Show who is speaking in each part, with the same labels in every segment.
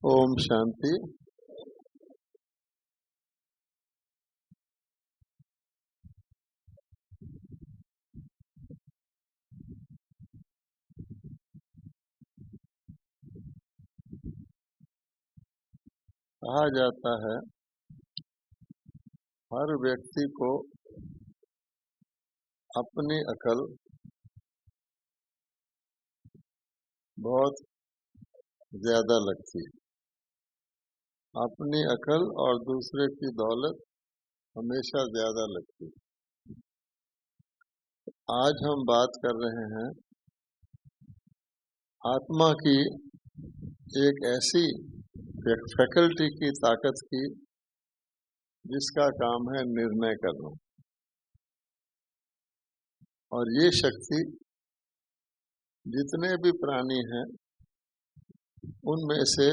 Speaker 1: ओम शांति। कहा जाता है हर व्यक्ति को अपनी अकल बहुत ज्यादा लगती है। अपनी अकल और दूसरे की दौलत हमेशा ज्यादा लगती है। आज हम बात कर रहे हैं आत्मा की एक ऐसी फैकल्टी की ताकत की जिसका काम है निर्णय करना। और ये शक्ति जितने भी प्राणी हैं उनमें से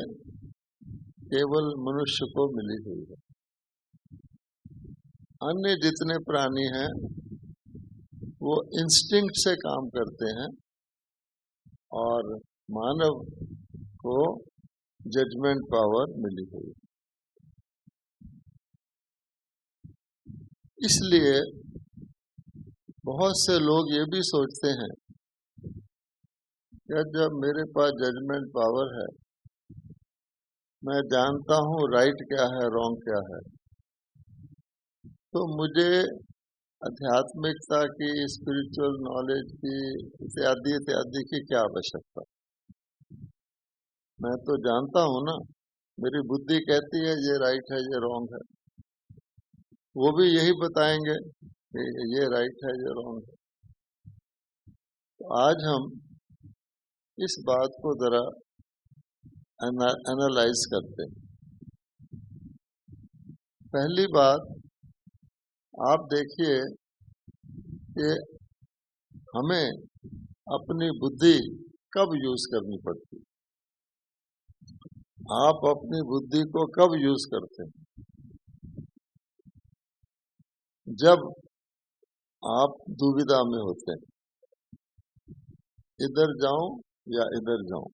Speaker 1: केवल मनुष्य को मिली हुई है। अन्य जितने प्राणी हैं वो इंस्टिंक्ट से काम करते हैं और मानव को जजमेंट पावर मिली हुई है। इसलिए बहुत से लोग ये भी सोचते हैं कि जब मेरे पास जजमेंट पावर है, मैं जानता हूँ राइट क्या है रॉन्ग क्या है, तो मुझे आध्यात्मिकता की, स्पिरिचुअल नॉलेज की इत्यादि इत्यादि की क्या आवश्यकता। मैं तो जानता हूँ ना, मेरी बुद्धि कहती है ये राइट है ये रॉन्ग है, वो भी यही बताएंगे कि ये राइट है ये रॉन्ग है। तो आज हम इस बात को जरा एनालाइज करते हैं। पहली बात आप देखिए कि हमें अपनी बुद्धि कब यूज करनी पड़ती है। आप अपनी बुद्धि को कब यूज करते हैं? जब आप दुविधा में होते हैं, इधर जाऊं या इधर जाऊं।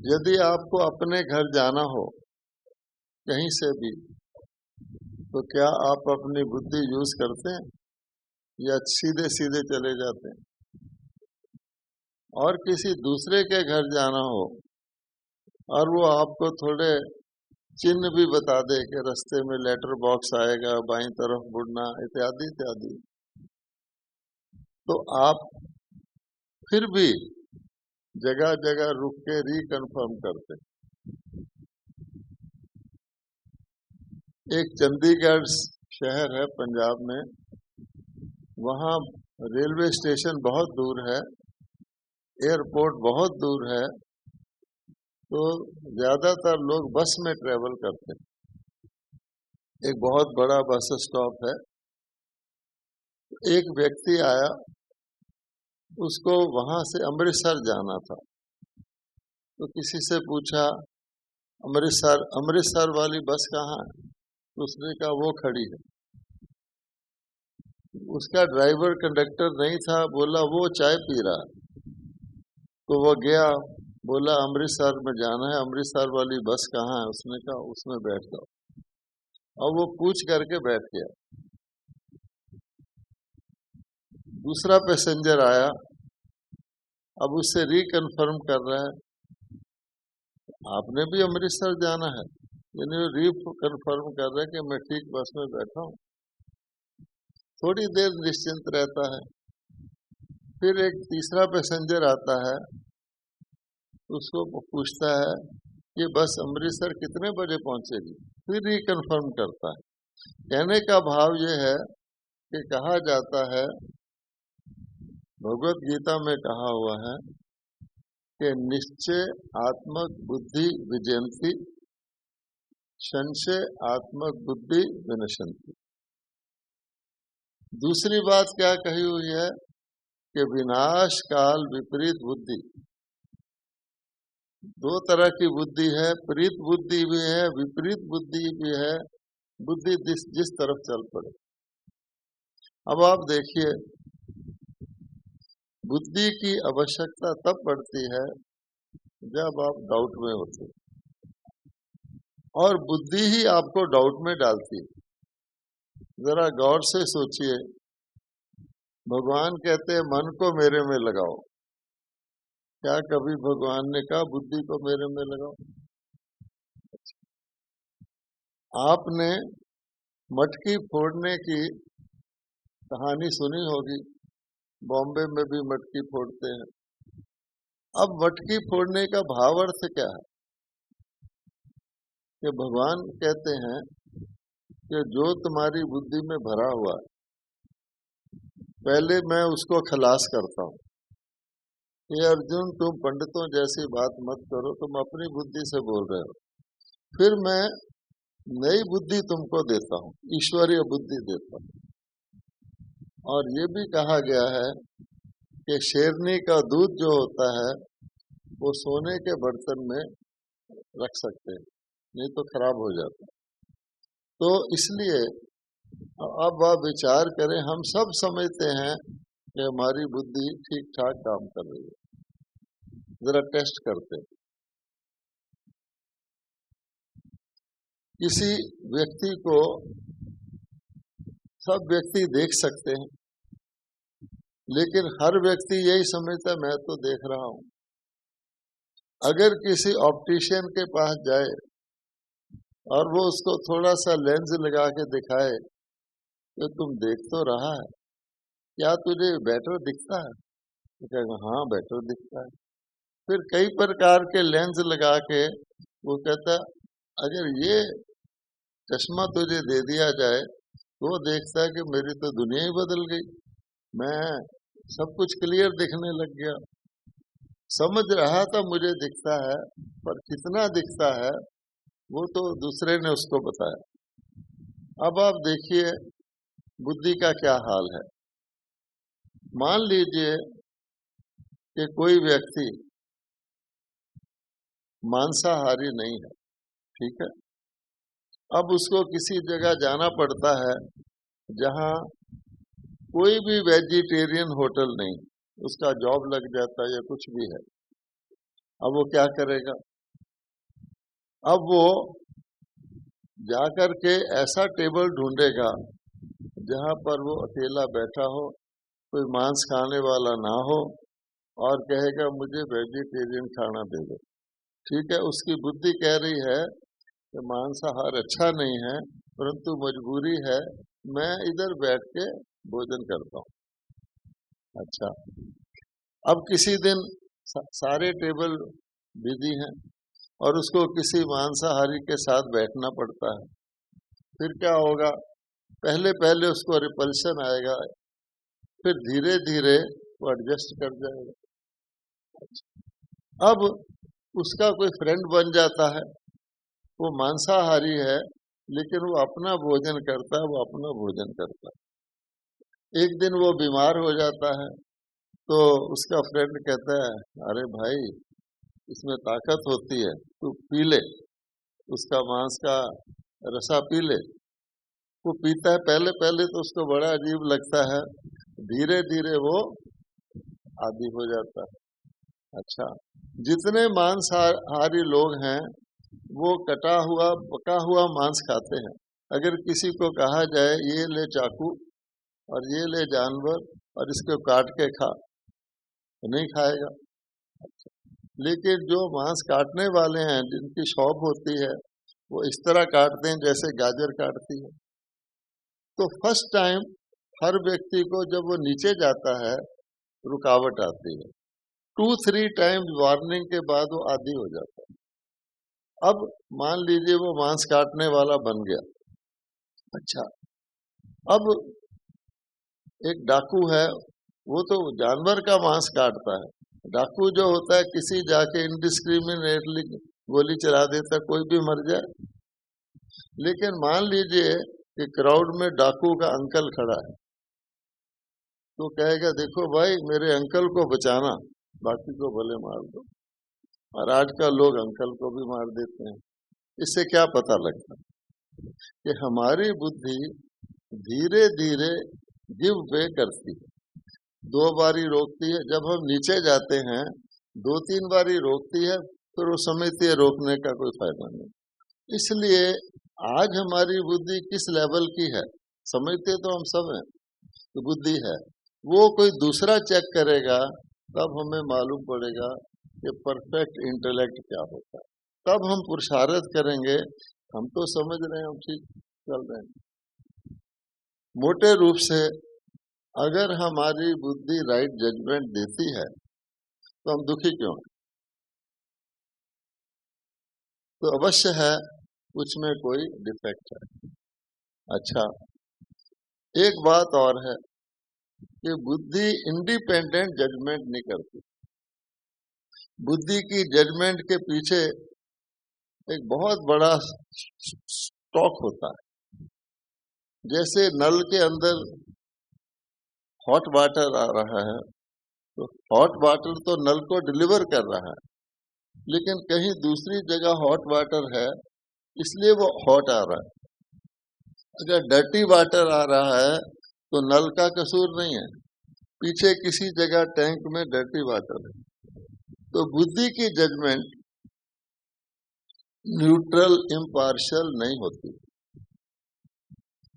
Speaker 1: यदि आपको अपने घर जाना हो कहीं से भी, तो क्या आप अपनी बुद्धि यूज करते हैं या सीधे सीधे चले जाते हैं? और किसी दूसरे के घर जाना हो और वो आपको थोड़े चिन्ह भी बता दे कि रास्ते में लेटर बॉक्स आएगा, बाईं तरफ मुड़ना इत्यादि इत्यादि, तो आप फिर भी जगह जगह रुक के रिकन्फर्म करते। एक चंडीगढ़ शहर है पंजाब में, वहाँ रेलवे स्टेशन बहुत दूर है, एयरपोर्ट बहुत दूर है, तो ज्यादातर लोग बस में ट्रेवल करते हैं। एक बहुत बड़ा बस स्टॉप है। एक व्यक्ति आया, उसको वहां से अमृतसर जाना था, तो किसी से पूछा अमृतसर वाली बस कहाँ है? तो उसने कहा वो खड़ी है। उसका ड्राइवर कंडक्टर नहीं था, बोला वो चाय पी रहा है। तो वो गया, बोला अमृतसर में जाना है, अमृतसर वाली बस कहाँ है? उसने कहा उसमें बैठ जाओ। और वो पूछ करके बैठ गया। दूसरा पैसेंजर आया, अब उससे रिकन्फर्म कर रहा है आपने भी अमृतसर जाना है, यानी रिकन्फर्म कर रहा है कि मैं ठीक बस में बैठा हूँ। थोड़ी देर निश्चिंत रहता है। फिर एक तीसरा पैसेंजर आता है, उसको पूछता है कि बस अमृतसर कितने बजे पहुंचेगी? फिर रिकन्फर्म करता है। कहने का भाव ये है कि कहा जाता है, भगवत गीता में कहा हुआ है कि निश्चय आत्मक बुद्धि विजयंती, संशय आत्मक बुद्धि विनशंती। दूसरी बात क्या कही हुई है कि विनाश काल विपरीत बुद्धि। दो तरह की बुद्धि है, प्रीत बुद्धि भी है, विपरीत बुद्धि भी है। बुद्धि जिस तरफ चल पड़े। अब आप देखिए, बुद्धि की आवश्यकता तब पड़ती है जब आप डाउट में होते, और बुद्धि ही आपको डाउट में डालती है। जरा गौर से सोचिए, भगवान कहते हैं मन को मेरे में लगाओ। क्या कभी भगवान ने कहा बुद्धि को मेरे में लगाओ? आपने मटकी फोड़ने की कहानी सुनी होगी, बॉम्बे में भी मटकी फोड़ते हैं। अब मटकी फोड़ने का भाव अर्थ क्या है कि भगवान कहते हैं कि जो तुम्हारी बुद्धि में भरा हुआ है, पहले मैं उसको खलास करता हूं। ये अर्जुन, तुम पंडितों जैसी बात मत करो, तुम अपनी बुद्धि से बोल रहे हो। फिर मैं नई बुद्धि तुमको देता हूं, ईश्वरीय बुद्धि देता हूं। और ये भी कहा गया है कि शेरनी का दूध जो होता है वो सोने के बर्तन में रख सकते हैं, नहीं तो खराब हो जाता है। तो इसलिए अब आप विचार करें, हम सब समझते हैं कि हमारी बुद्धि ठीक ठाक काम कर रही है। जरा टेस्ट करते हैं। किसी व्यक्ति को सब व्यक्ति देख सकते हैं, लेकिन हर व्यक्ति यही समझता मैं तो देख रहा हूं। अगर किसी ऑप्टिशियन के पास जाए और वो उसको थोड़ा सा लेंस लगा के दिखाए कि तुम देख तो रहा है, क्या तुझे बेटर दिखता है? तो कहेगा हाँ बेटर दिखता है। फिर कई प्रकार के लेंस लगा के वो कहता, अगर ये चश्मा तुझे दे दिया जाए तो देखता है कि मेरी तो दुनिया ही बदल गई, मैं सब कुछ क्लियर दिखने लग गया। समझ रहा था मुझे दिखता है, पर कितना दिखता है वो तो दूसरे ने उसको बताया। अब आप देखिए बुद्धि का क्या हाल है। मान लीजिए कि कोई व्यक्ति मांसाहारी नहीं है, ठीक है। अब उसको किसी जगह जाना पड़ता है जहां कोई भी वेजिटेरियन होटल नहीं, उसका जॉब लग जाता है या कुछ भी है। अब वो क्या करेगा? अब वो जाकर के ऐसा टेबल ढूंढेगा जहां पर वो अकेला बैठा हो, कोई मांस खाने वाला ना हो, और कहेगा मुझे वेजिटेरियन खाना दे दो। ठीक है, उसकी बुद्धि कह रही है कि मांसाहार अच्छा नहीं है, परंतु मजबूरी है, मैं इधर बैठ के भोजन करता हूँ। अच्छा, अब किसी दिन सारे टेबल बिजी हैं और उसको किसी मांसाहारी के साथ बैठना पड़ता है। फिर क्या होगा? पहले पहले उसको रिपल्शन आएगा, फिर धीरे धीरे वो एडजस्ट कर जाएगा। अब उसका कोई फ्रेंड बन जाता है, वो मांसाहारी है लेकिन वो अपना भोजन करता है, वो अपना भोजन करता है। एक दिन वो बीमार हो जाता है तो उसका फ्रेंड कहता है, अरे भाई इसमें ताकत होती है, तू पी ले, उसका मांस का रसा पी ले। वो पीता है, पहले पहले तो उसको बड़ा अजीब लगता है, धीरे धीरे वो आदी हो जाता है। अच्छा, जितने मांसाहारी लोग हैं वो कटा हुआ पका हुआ मांस खाते हैं। अगर किसी को कहा जाए ये ले चाकू और ये ले जानवर और इसको काट के खा, तो नहीं खाएगा। लेकिन जो मांस काटने वाले हैं, जिनकी शॉप होती है, वो इस तरह काटते हैं जैसे गाजर काटती है। तो फर्स्ट टाइम हर व्यक्ति को जब वो नीचे जाता है रुकावट आती है, 2-3 टाइम्स वार्निंग के बाद वो आदी हो जाता है। अब मान लीजिए वो मांस काटने वाला बन गया। अच्छा, अब एक डाकू है, वो तो जानवर का मांस काटता है, डाकू जो होता है किसी जाके इंडिस्क्रिमिनेटली गोली चला देता, कोई भी मर जाए। लेकिन मान लीजिए कि क्राउड में डाकू का अंकल खड़ा है, तो कहेगा देखो भाई मेरे अंकल को बचाना, बाकी को भले मार दो। और आजकल लोग अंकल को भी मार देते हैं। इससे क्या पता लगता है कि हमारी बुद्धि धीरे धीरे गिव वे करती है। 2 बारी रोकती है, जब हम नीचे जाते हैं 2-3 बारी रोकती है, फिर वो समझती है रोकने का कोई फायदा नहीं। इसलिए आज हमारी बुद्धि किस लेवल की है समझते तो हम सब हैं कि बुद्धि है, वो कोई दूसरा चेक करेगा तब हमें मालूम पड़ेगा कि परफेक्ट इंटेलेक्ट क्या होता है। तब हम पुरुषार्थ करेंगे। हम तो समझ रहे हैं, हम ठीक चल रहे हैं। मोटे रूप से अगर हमारी बुद्धि राइट जजमेंट देती है तो हम दुखी क्यों हैं? तो अवश्य है कुछ में कोई डिफेक्ट है। अच्छा, एक बात और है कि बुद्धि इंडिपेंडेंट जजमेंट नहीं करती। बुद्धि की जजमेंट के पीछे एक बहुत बड़ा स्टॉक होता है। जैसे नल के अंदर हॉट वाटर आ रहा है, तो हॉट वाटर तो नल को डिलीवर कर रहा है, लेकिन कहीं दूसरी जगह हॉट वाटर है इसलिए वो हॉट आ रहा है। अगर डर्टी वाटर आ रहा है तो नल का कसूर नहीं है, पीछे किसी जगह टैंक में डर्टी वाटर है। तो बुद्धि की जजमेंट न्यूट्रल इम्पार्शियल नहीं होती।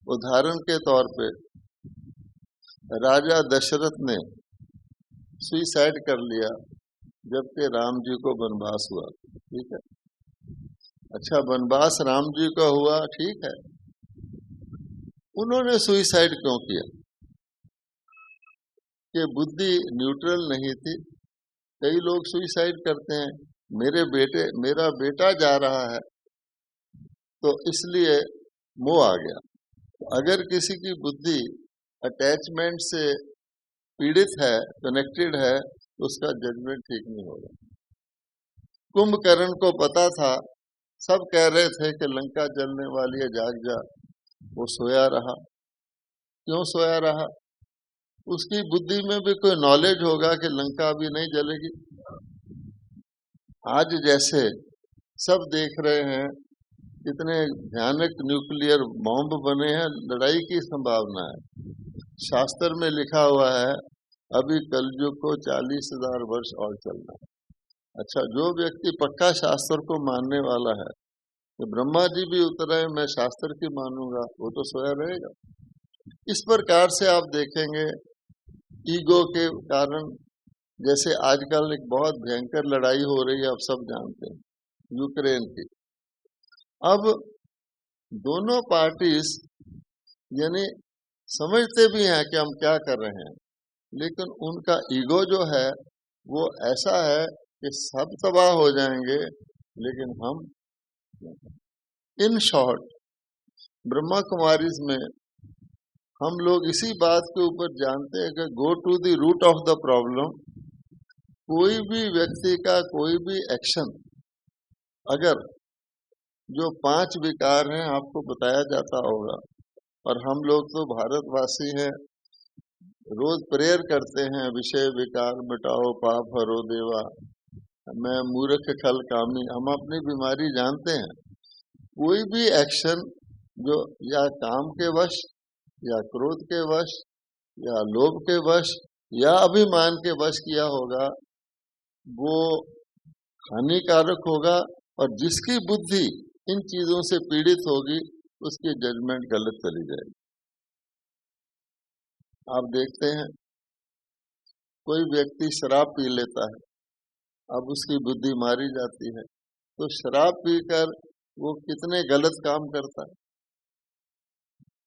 Speaker 1: उदाहरण के तौर पे राजा दशरथ ने सुइसाइड कर लिया जबकि राम जी को वनवास हुआ, ठीक है। अच्छा, वनवास राम जी का हुआ, ठीक है, उन्होंने सुइसाइड क्यों किया? कि बुद्धि न्यूट्रल नहीं थी। कई लोग सुइसाइड करते हैं, मेरा बेटा जा रहा है तो इसलिए मोह आ गया। अगर किसी की बुद्धि अटैचमेंट से पीड़ित है, कनेक्टेड है, तो उसका जजमेंट ठीक नहीं होगा। कुंभकर्ण को पता था, सब कह रहे थे कि लंका जलने वाली है, जाग जा। वो सोया रहा। क्यों सोया रहा? उसकी बुद्धि में भी कोई नॉलेज होगा कि लंका अभी नहीं जलेगी। आज जैसे सब देख रहे हैं कितने भयानक न्यूक्लियर बॉम्ब बने हैं, लड़ाई की संभावना है। शास्त्र में लिखा हुआ है अभी कलयुग को 40,000 वर्ष और चलना है। अच्छा, जो व्यक्ति पक्का शास्त्र को मानने वाला है, तो ब्रह्मा जी भी उतरे मैं शास्त्र की मानूंगा, वो तो सोया रहेगा। इस प्रकार से आप देखेंगे ईगो के कारण, जैसे आजकल एक बहुत भयंकर लड़ाई हो रही है, आप सब जानते हैं, यूक्रेन की। अब दोनों पार्टीज यानी समझते भी हैं कि हम क्या कर रहे हैं, लेकिन उनका ईगो जो है वो ऐसा है कि सब तबाह हो जाएंगे लेकिन हम। इन शॉर्ट, ब्रह्मा कुमारीज में हम लोग इसी बात के ऊपर जानते हैं कि go to the root of the problem. कोई भी व्यक्ति का कोई भी एक्शन, अगर जो 5 विकार हैं आपको बताया जाता होगा, और हम लोग तो भारतवासी हैं, रोज प्रेयर करते हैं, विषय विकार मिटाओ पाप हरो देवा, मैं मूर्ख खल कामी, हम अपनी बीमारी जानते हैं। कोई भी एक्शन जो या काम के वश या क्रोध के वश या लोभ के वश या अभिमान के वश किया होगा, वो हानिकारक होगा। और जिसकी बुद्धि इन चीजों से पीड़ित होगी उसकी जजमेंट गलत चली जाएगी। आप देखते हैं कोई व्यक्ति शराब पी लेता है, अब उसकी बुद्धि मारी जाती है, तो शराब पीकर वो कितने गलत काम करता है।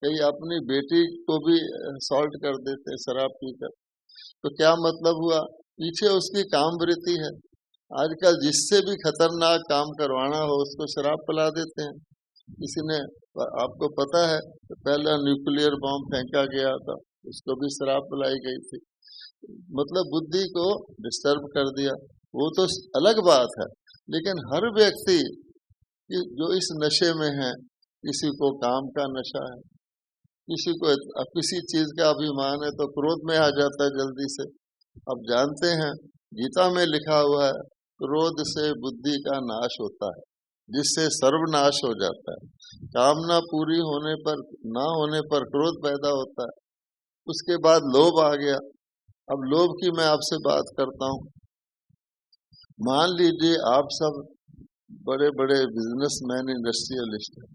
Speaker 1: कई अपनी बेटी को भी सॉल्ट कर देते हैं शराब पीकर। तो क्या मतलब हुआ? पीछे उसकी काम वृत्ति है। आजकल जिससे भी खतरनाक काम करवाना हो उसको शराब पिला देते हैं। किसी ने, आपको पता है, पहला न्यूक्लियर बॉम्ब फेंका गया था, उसको भी शराब पिलाई गई थी। मतलब बुद्धि को डिस्टर्ब कर दिया, वो तो अलग बात है। लेकिन हर व्यक्ति जो इस नशे में है, किसी को काम का नशा है, किसी को किसी चीज का अभिमान है तो क्रोध में आ जाता है जल्दी से। अब जानते हैं गीता में लिखा हुआ है, क्रोध से बुद्धि का नाश होता है, जिससे सर्वनाश हो जाता है। कामना पूरी होने पर, ना होने पर क्रोध पैदा होता है। उसके बाद लोभ आ गया। अब लोभ की मैं आपसे बात करता हूँ। मान लीजिए आप सब बड़े बड़े बिजनेसमैन, इंडस्ट्रियलिस्ट हैं,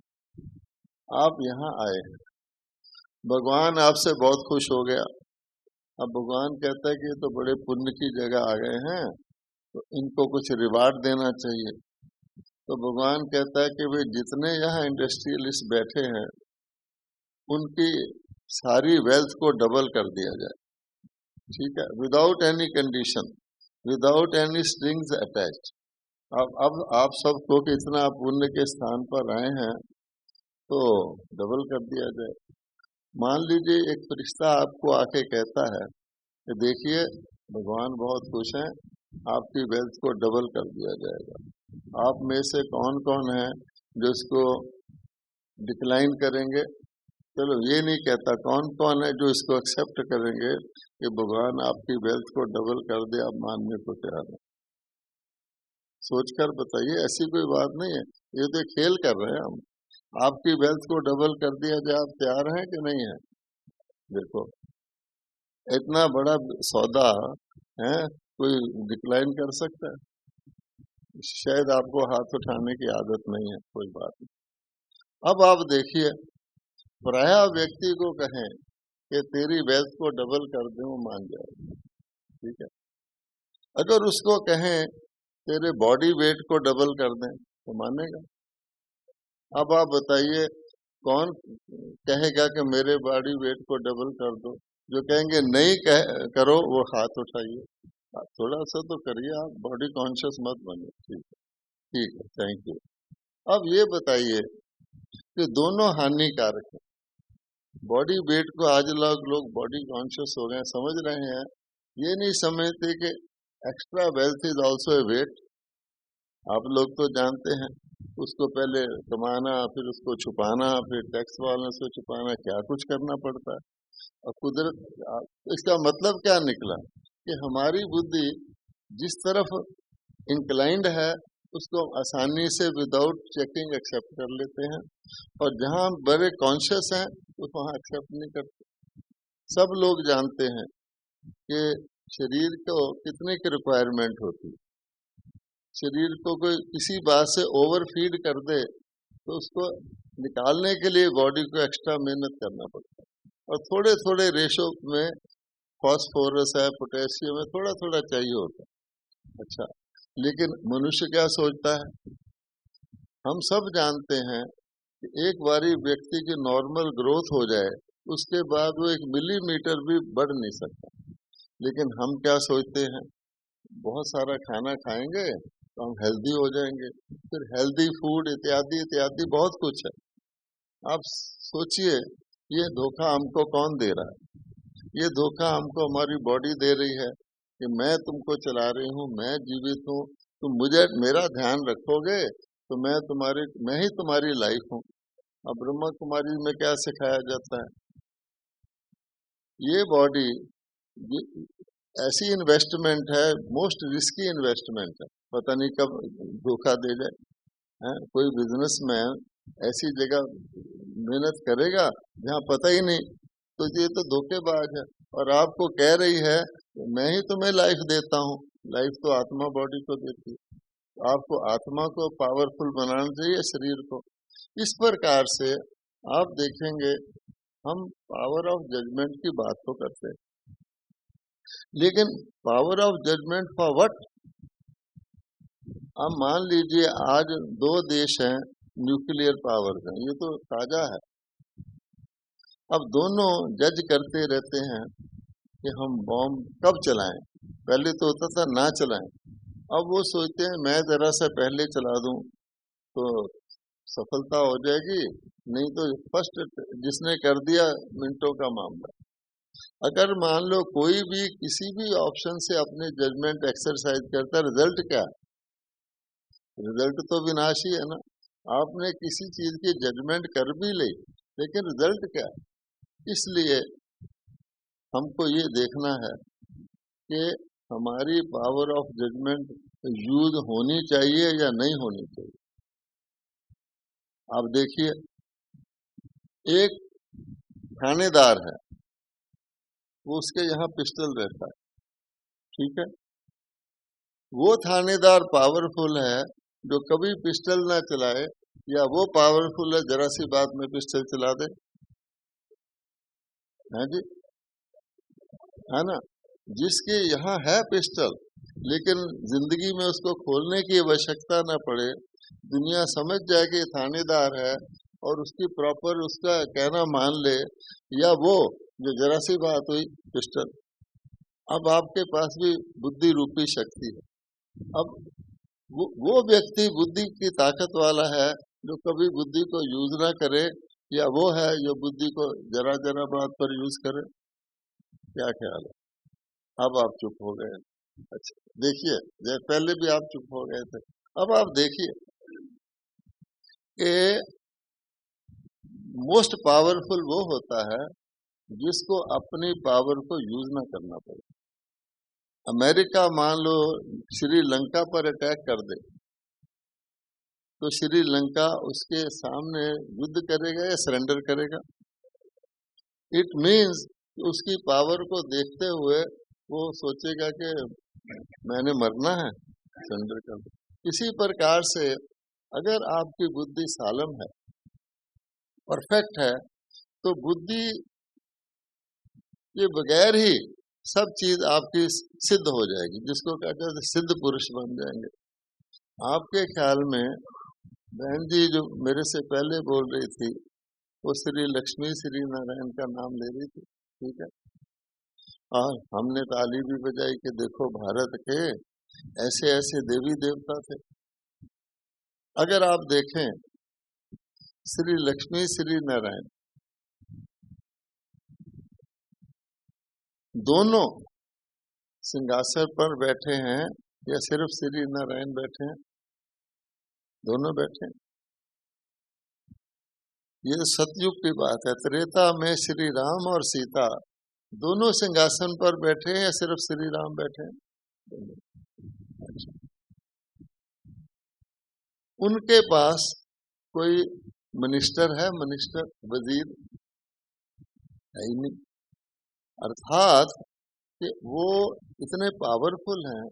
Speaker 1: आप यहाँ आए हैं, भगवान आपसे बहुत खुश हो गया। अब भगवान कहता है कि ये तो बड़े पुण्य की जगह आ गए हैं, तो इनको कुछ रिवार्ड देना चाहिए। तो भगवान कहता है कि भाई जितने यहाँ इंडस्ट्रियलिस्ट बैठे हैं उनकी सारी वेल्थ को डबल कर दिया जाए, ठीक है, without any condition, without any strings attached. अब आप सबको कि इतना पुण्य के स्थान पर आए हैं तो डबल कर दिया जाए। मान लीजिए एक फरिश्ता आपको आके कहता है कि देखिए भगवान बहुत खुश हैं, आपकी वेल्थ को डबल कर दिया जाएगा। आप में से कौन कौन है जो इसको डिक्लाइन करेंगे? चलो ये नहीं कहता, कौन कौन है जो इसको एक्सेप्ट करेंगे कि भगवान आपकी वेल्थ को डबल कर दे, आप मानने को तैयार हैं? सोचकर बताइए, ऐसी कोई बात नहीं है, ये तो खेल कर रहे हैं हम। आपकी वेल्थ को डबल कर दिया जाए, आप तैयार हैं कि नहीं है? देखो इतना बड़ा सौदा है, कोई डिक्लाइन कर सकता है? शायद आपको हाथ उठाने की आदत नहीं है, कोई बात नहीं। अब आप देखिए, पराया व्यक्ति को कहें कि तेरी वेल्थ को डबल कर दूं, मान जाएगा, ठीक है। अगर उसको कहें तेरे बॉडी वेट को डबल कर दें तो मानेगा? अब आप बताइए कौन कहेगा कि मेरे बॉडी वेट को डबल कर दो? जो कहेंगे नहीं करो वो हाथ उठाइए। थोड़ा सा तो करिए, आप बॉडी कॉन्शियस मत बने। ठीक है, ठीक है, थैंक यू। अब ये बताइए कि दोनों हानिकारक है। बॉडी वेट को आज लोग बॉडी कॉन्शियस हो गए, समझ रहे हैं, ये नहीं समझते कि extra wealth is also a weight. आप लोग तो जानते हैं, उसको पहले कमाना, फिर उसको छुपाना, फिर टैक्स वालों से छुपाना, क्या कुछ करना पड़ता है। और कुदरत, इसका मतलब क्या निकला कि हमारी बुद्धि जिस तरफ इंक्लाइंड है उसको आसानी से विदाउट चेकिंग एक्सेप्ट कर लेते हैं, और जहां हम बड़े कॉन्शियस हैं तो वहां एक्सेप्ट नहीं करते। सब लोग जानते हैं कि शरीर को कितने की रिक्वायरमेंट होती है। शरीर को कोई किसी बात से ओवर फीड कर दे तो उसको निकालने के लिए बॉडी को एक्स्ट्रा मेहनत करना पड़ता है, और थोड़े थोड़े रेशो में फॉस्फोरस है, पोटेशियम है, थोड़ा थोड़ा चाहिए होता है। अच्छा, लेकिन मनुष्य क्या सोचता है? हम सब जानते हैं कि एक बारी व्यक्ति की नॉर्मल ग्रोथ हो जाए उसके बाद वो 1 मिलीमीटर भी बढ़ नहीं सकता। लेकिन हम क्या सोचते हैं? बहुत सारा खाना खाएंगे तो हम हेल्दी हो जाएंगे, फिर हेल्दी फूड इत्यादि इत्यादि बहुत कुछ है। आप सोचिए, ये धोखा हमको कौन दे रहा है? ये धोखा हमको हमारी बॉडी दे रही है कि मैं तुमको चला रही हूँ, मैं जीवित हूँ, तुम मुझे मेरा ध्यान रखोगे तो मैं ही तुम्हारी लाइफ हूँ। अब ब्रह्मा कुमारी में क्या सिखाया जाता है? ये बॉडी ऐसी इन्वेस्टमेंट है, मोस्ट रिस्की इन्वेस्टमेंट है, पता नहीं कब धोखा दे जाए। कोई बिजनेसमैन ऐसी जगह मेहनत करेगा जहाँ पता ही नहीं, तो ये तो धोखेबाज है। और आपको कह रही है मैं ही तुम्हें लाइफ देता हूँ। लाइफ तो आत्मा बॉडी को देती है, तो आपको आत्मा को पावरफुल बनाना चाहिए, शरीर को। इस प्रकार से आप देखेंगे हम पावर ऑफ जजमेंट की बात तो करते हैं, लेकिन power of judgement for what? अब मान लीजिए आज 2 देश हैं न्यूक्लियर पावर का, ये तो ताजा है। अब दोनों जज करते रहते हैं कि हम बॉम्ब कब चलाएं। पहले तो होता था ना चलाएं, अब वो सोचते हैं मैं जरा सा पहले चला दूं तो सफलता हो जाएगी, नहीं तो फर्स्ट जिसने कर दिया मिनटों का मामला। अगर मान लो कोई भी किसी भी ऑप्शन से अपने जजमेंट एक्सरसाइज करता है, रिजल्ट क्या है? रिजल्ट तो विनाशी है ना। आपने किसी चीज की जजमेंट कर भी ली, लेकिन रिजल्ट क्या है? इसलिए हमको ये देखना है कि हमारी पावर ऑफ जजमेंट यूज होनी चाहिए या नहीं होनी चाहिए। आप देखिए, एक थानेदार है, वो उसके यहाँ पिस्टल रहता है, ठीक है। वो थानेदार पावरफुल है जो कभी पिस्टल ना चलाए, या वो पावरफुल है जरा सी बात में पिस्टल चला दे? है जी, है ना। जिसके यहाँ है पिस्टल, लेकिन जिंदगी में उसको खोलने की आवश्यकता ना पड़े, दुनिया समझ जाए कि थानेदार है और उसकी प्रॉपर उसका कहना मान ले, या वो जो जरा सी बात हुई पिस्टल। अब आपके पास भी बुद्धि रूपी शक्ति है। अब वो व्यक्ति बुद्धि की ताकत वाला है जो कभी बुद्धि को यूज ना करे, या वो है जो बुद्धि को जरा जरा बात पर यूज करे? क्या ख्याल है? अब आप चुप हो गए। अच्छा, देखिए, पहले भी आप चुप हो गए थे। अब आप देखिए कि मोस्ट पावरफुल वो होता है जिसको अपनी पावर को यूज ना करना पड़े। अमेरिका मान लो श्रीलंका पर अटैक कर दे, तो श्रीलंका उसके सामने युद्ध करेगा या सरेंडर करेगा? इट मीन्स उसकी पावर को देखते हुए वो सोचेगा कि मैंने मरना है, सरेंडर कर दो। इसी प्रकार से अगर आपकी बुद्धि सालम है, परफेक्ट है, तो बुद्धि के बगैर ही सब चीज आपकी सिद्ध हो जाएगी, जिसको कहते हैं सिद्ध पुरुष बन जाएंगे। आपके ख्याल में बहन जी जो मेरे से पहले बोल रही थी, वो श्री लक्ष्मी श्री नारायण का नाम ले रही थी, ठीक है। और हमने ताली भी बजाई कि देखो भारत के ऐसे ऐसे देवी देवता थे। अगर आप देखें, श्री लक्ष्मी श्री नारायण दोनों सिंहासन पर बैठे हैं या सिर्फ श्री नारायण बैठे हैं? दोनों बैठे हैं। ये सतयुग की बात है। त्रेता में श्री राम और सीता दोनों सिंहासन पर बैठे हैं या सिर्फ श्री राम बैठे हैं? उनके पास कोई मिनिस्टर है? मिनिस्टर, वजीर है ही नहीं। अर्थात कि वो इतने पावरफुल हैं,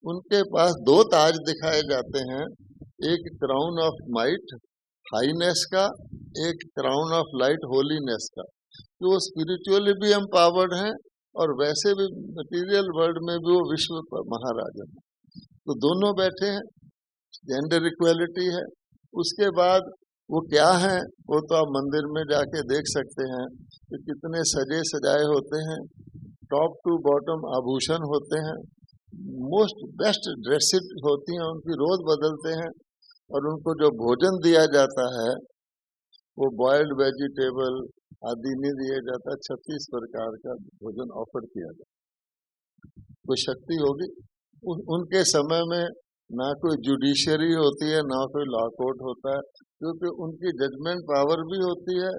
Speaker 1: उनके पास दो ताज दिखाए जाते हैं, एक क्राउन ऑफ माइट हाईनेस का, एक क्राउन ऑफ लाइट होलीनेस का। कि वो स्पिरिचुअली भी एम्पावर्ड हैं और वैसे भी मटेरियल वर्ल्ड में भी वो विश्व महाराजा हैं। तो दोनों बैठे हैं, जेंडर इक्वेलिटी है। उसके बाद वो क्या हैं, वो तो आप मंदिर में जाके देख सकते हैं कि कितने सजे सजाए होते हैं, टॉप टू बॉटम आभूषण होते हैं, मोस्ट बेस्ट ड्रेसेड होती हैं, उनकी रोज बदलते हैं। और उनको जो भोजन दिया जाता है वो बॉइल्ड वेजिटेबल आदि नहीं दिया जाता, 36 प्रकार का भोजन ऑफर किया जाता। कोई शक्ति होगी उनके समय में? ना कोई जुडिशरी होती है, ना कोई लॉ कोर्ट होता है, क्योंकि उनकी जजमेंट पावर भी होती है,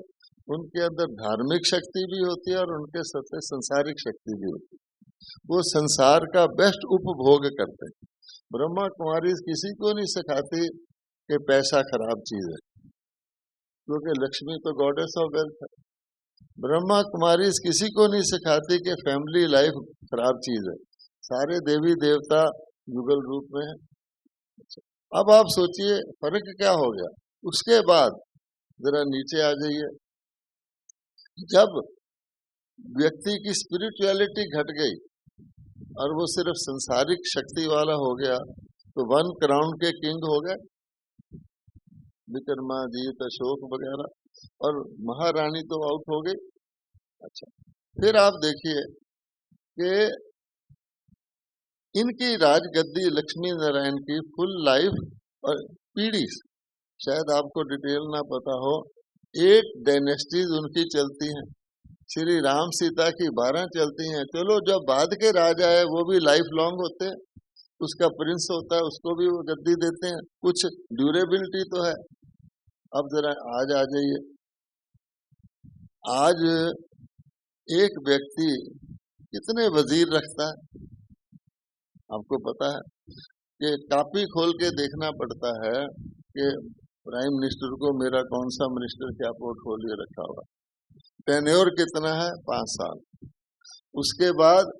Speaker 1: उनके अंदर धार्मिक शक्ति भी होती है और उनके सबसे संसारिक शक्ति भी होती है। वो संसार का बेस्ट उपभोग करते हैं। ब्रह्मा कुमारी किसी को नहीं सिखाती कि पैसा खराब चीज है, क्योंकि लक्ष्मी तो गॉडेस ऑफ वेल्थ है। ब्रह्मा कुमारी किसी को नहीं सिखाती कि फैमिली लाइफ खराब चीज है। सारे देवी देवता युगल रूप में है। अब आप सोचिए फर्क क्या हो गया। उसके बाद जरा नीचे आ जाइए, जब व्यक्ति की स्पिरिचुअलिटी घट गई और वो सिर्फ संसारिक शक्ति वाला हो गया, तो 1 क्राउन के किंग हो गए, विक्रमाजीत अशोक वगैरह, और महारानी तो आउट हो गई। अच्छा, फिर आप देखिए कि इनकी राजगद्दी लक्ष्मी नारायण की फुल लाइफ और पीढ़ी, शायद आपको डिटेल ना पता हो, 8 डायनेस्टीज उनकी चलती हैं। श्री राम सीता की 12 चलती हैं। चलो जब बाद के राजा है वो भी लाइफ लॉन्ग होते हैं, उसका प्रिंस होता है, उसको भी वो गद्दी देते हैं, कुछ ड्यूरेबिलिटी तो है। अब जरा आज आ जाइए। आज एक व्यक्ति कितने वजीर रखता है आपको पता है कि कॉपी खोल के देखना पड़ता है कि प्राइम मिनिस्टर को मेरा कौन सा मिनिस्टर क्या पोर्टफोलियो रखा हुआ, टेन्योर कितना है, 5 साल। उसके बाद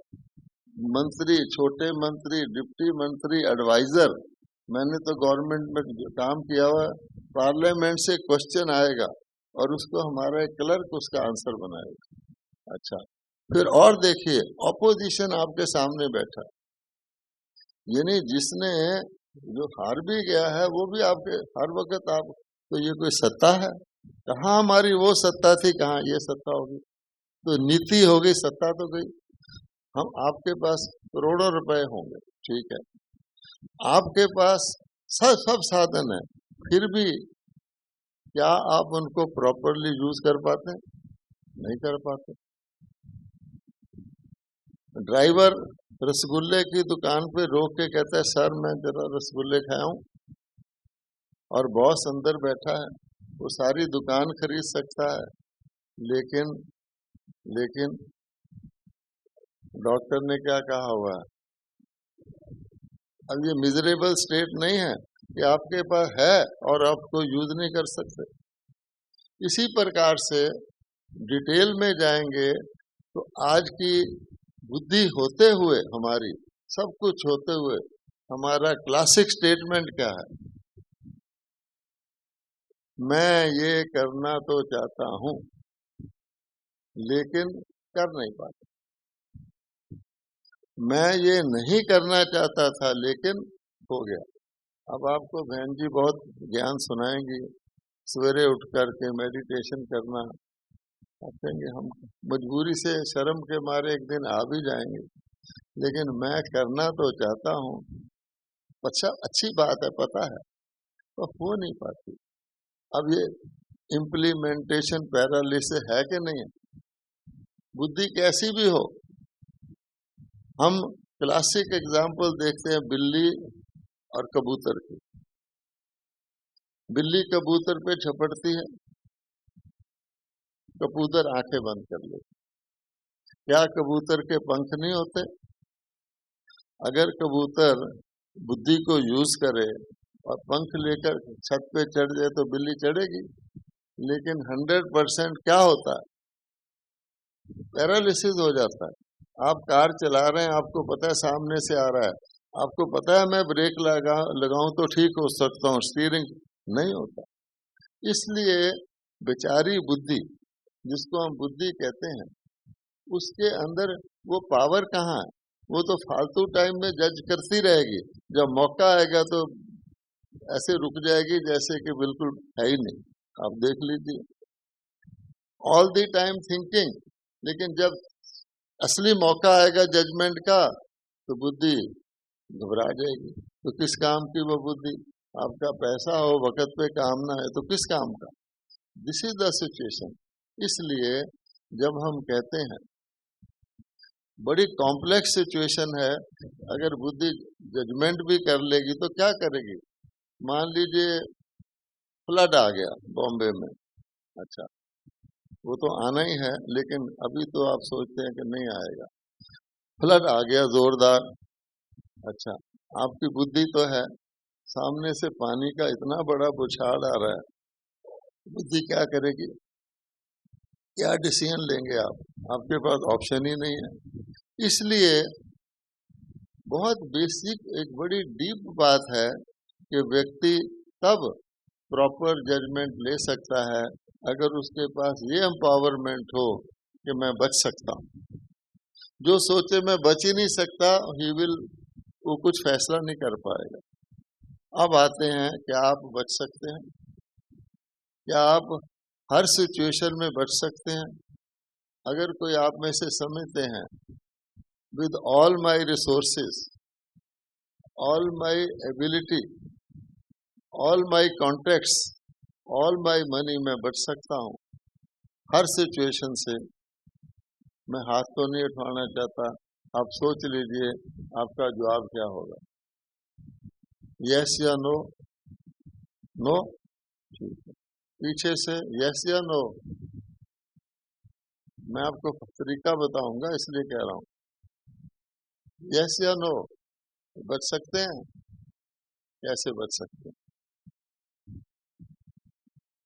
Speaker 1: मंत्री, छोटे मंत्री, डिप्टी मंत्री, एडवाइजर। मैंने तो गवर्नमेंट में काम किया हुआ, पार्लियामेंट से क्वेश्चन आएगा और उसको हमारा एक क्लर्क उसका आंसर बनाएगा। अच्छा, फिर और देखिए ऑपोजिशन आपके सामने बैठा, यानी जिसने जो हार भी गया है वो भी आपके हर वक्त आप, तो ये कोई सत्ता है? कहाँ हमारी वो सत्ता थी, कहाँ ये सत्ता होगी? तो नीति होगी, सत्ता तो गई। हम आपके पास करोड़ों रुपए होंगे, ठीक है, आपके पास सब साधन है, फिर भी क्या आप उनको प्रॉपरली यूज कर पाते हैं? नहीं कर पाते। ड्राइवर रसगुल्ले की दुकान पे रोक के कहता है सर मैं जरा रसगुल्ले खाऊं, और बॉस अंदर बैठा है, वो सारी दुकान खरीद सकता है, लेकिन डॉक्टर ने क्या कहा हुआ है? अब ये मिजरेबल स्टेट नहीं है कि आपके पास है और आपको यूज नहीं कर सकते। इसी प्रकार से डिटेल में जाएंगे तो आज की बुद्धि होते हुए, हमारी सब कुछ होते हुए, हमारा क्लासिक स्टेटमेंट क्या है? मैं ये करना तो चाहता हूं लेकिन कर नहीं पाता, मैं ये नहीं करना चाहता था लेकिन हो गया। अब आपको बहन जी बहुत ज्ञान सुनाएंगी, सवेरे उठ करके मेडिटेशन करना, आप कहेंगे हम मजबूरी से शर्म के मारे एक दिन आ भी जाएंगे, लेकिन मैं करना तो चाहता हूँ। अच्छा, अच्छी बात है, पता है, तो हो नहीं पाती। अब ये इम्प्लीमेंटेशन पैरालिसिस है कि नहीं है? बुद्धि कैसी भी हो, हम क्लासिक एग्जाम्पल देखते हैं बिल्ली और कबूतर की। बिल्ली कबूतर पे झपटती है, कबूतर आंखें बंद कर ले। क्या कबूतर के पंख नहीं होते? अगर कबूतर बुद्धि को यूज करे और पंख लेकर छत पे चढ़ जाए तो बिल्ली चढ़ेगी, लेकिन 100% क्या होता है? पैरालिसिस हो जाता है। आप कार चला रहे हैं, आपको पता है सामने से आ रहा है, आपको पता है मैं ब्रेक लगाऊं तो ठीक हो सकता हूँ, स्टीयरिंग नहीं होता। इसलिए बेचारी बुद्धि, जिसको हम बुद्धि कहते हैं, उसके अंदर वो पावर कहाँ है? वो तो फालतू टाइम में जज करती रहेगी, जब मौका आएगा तो ऐसे रुक जाएगी जैसे कि बिल्कुल है ही नहीं। आप देख लीजिए, ऑल द टाइम थिंकिंग, लेकिन जब असली मौका आएगा जजमेंट का तो बुद्धि घबरा जाएगी। तो किस काम की वो बुद्धि? आपका पैसा हो, वक्त पे काम ना है तो किस काम का? This is the situation. इसलिए जब हम कहते हैं बड़ी कॉम्प्लेक्स सिचुएशन है, अगर बुद्धि जजमेंट भी कर लेगी तो क्या करेगी? मान लीजिए फ्लड आ गया बॉम्बे में, अच्छा वो तो आना ही है, लेकिन अभी तो आप सोचते हैं कि नहीं आएगा। फ्लड आ गया जोरदार, अच्छा आपकी बुद्धि तो है, सामने से पानी का इतना बड़ा बुछाड़ आ रहा है, बुद्धि क्या करेगी? क्या डिसीजन लेंगे आप? आपके पास ऑप्शन ही नहीं है। इसलिए बहुत बेसिक, एक बड़ी डीप बात है कि व्यक्ति तब प्रॉपर जजमेंट ले सकता है अगर उसके पास ये एम्पावरमेंट हो कि मैं बच सकता हूँ। जो सोचे मैं बच ही नहीं सकता, वो कुछ फैसला नहीं कर पाएगा। अब आते हैं, क्या आप बच सकते हैं? क्या आप हर सिचुएशन में बच सकते हैं? अगर कोई आप में से समझते हैं with all my resources, all my ability, all my contacts, all my money, मैं बच सकता हूँ हर सिचुएशन से, मैं हाथ तो नहीं उठाना चाहता, आप सोच लीजिए आपका जवाब क्या होगा। यस या नो? नो? ठीक है। पीछे से यस या नो? मैं आपको तरीका बताऊंगा इसलिए कह रहा हूं। यस या नो? बच सकते हैं? कैसे बच सकते हैं?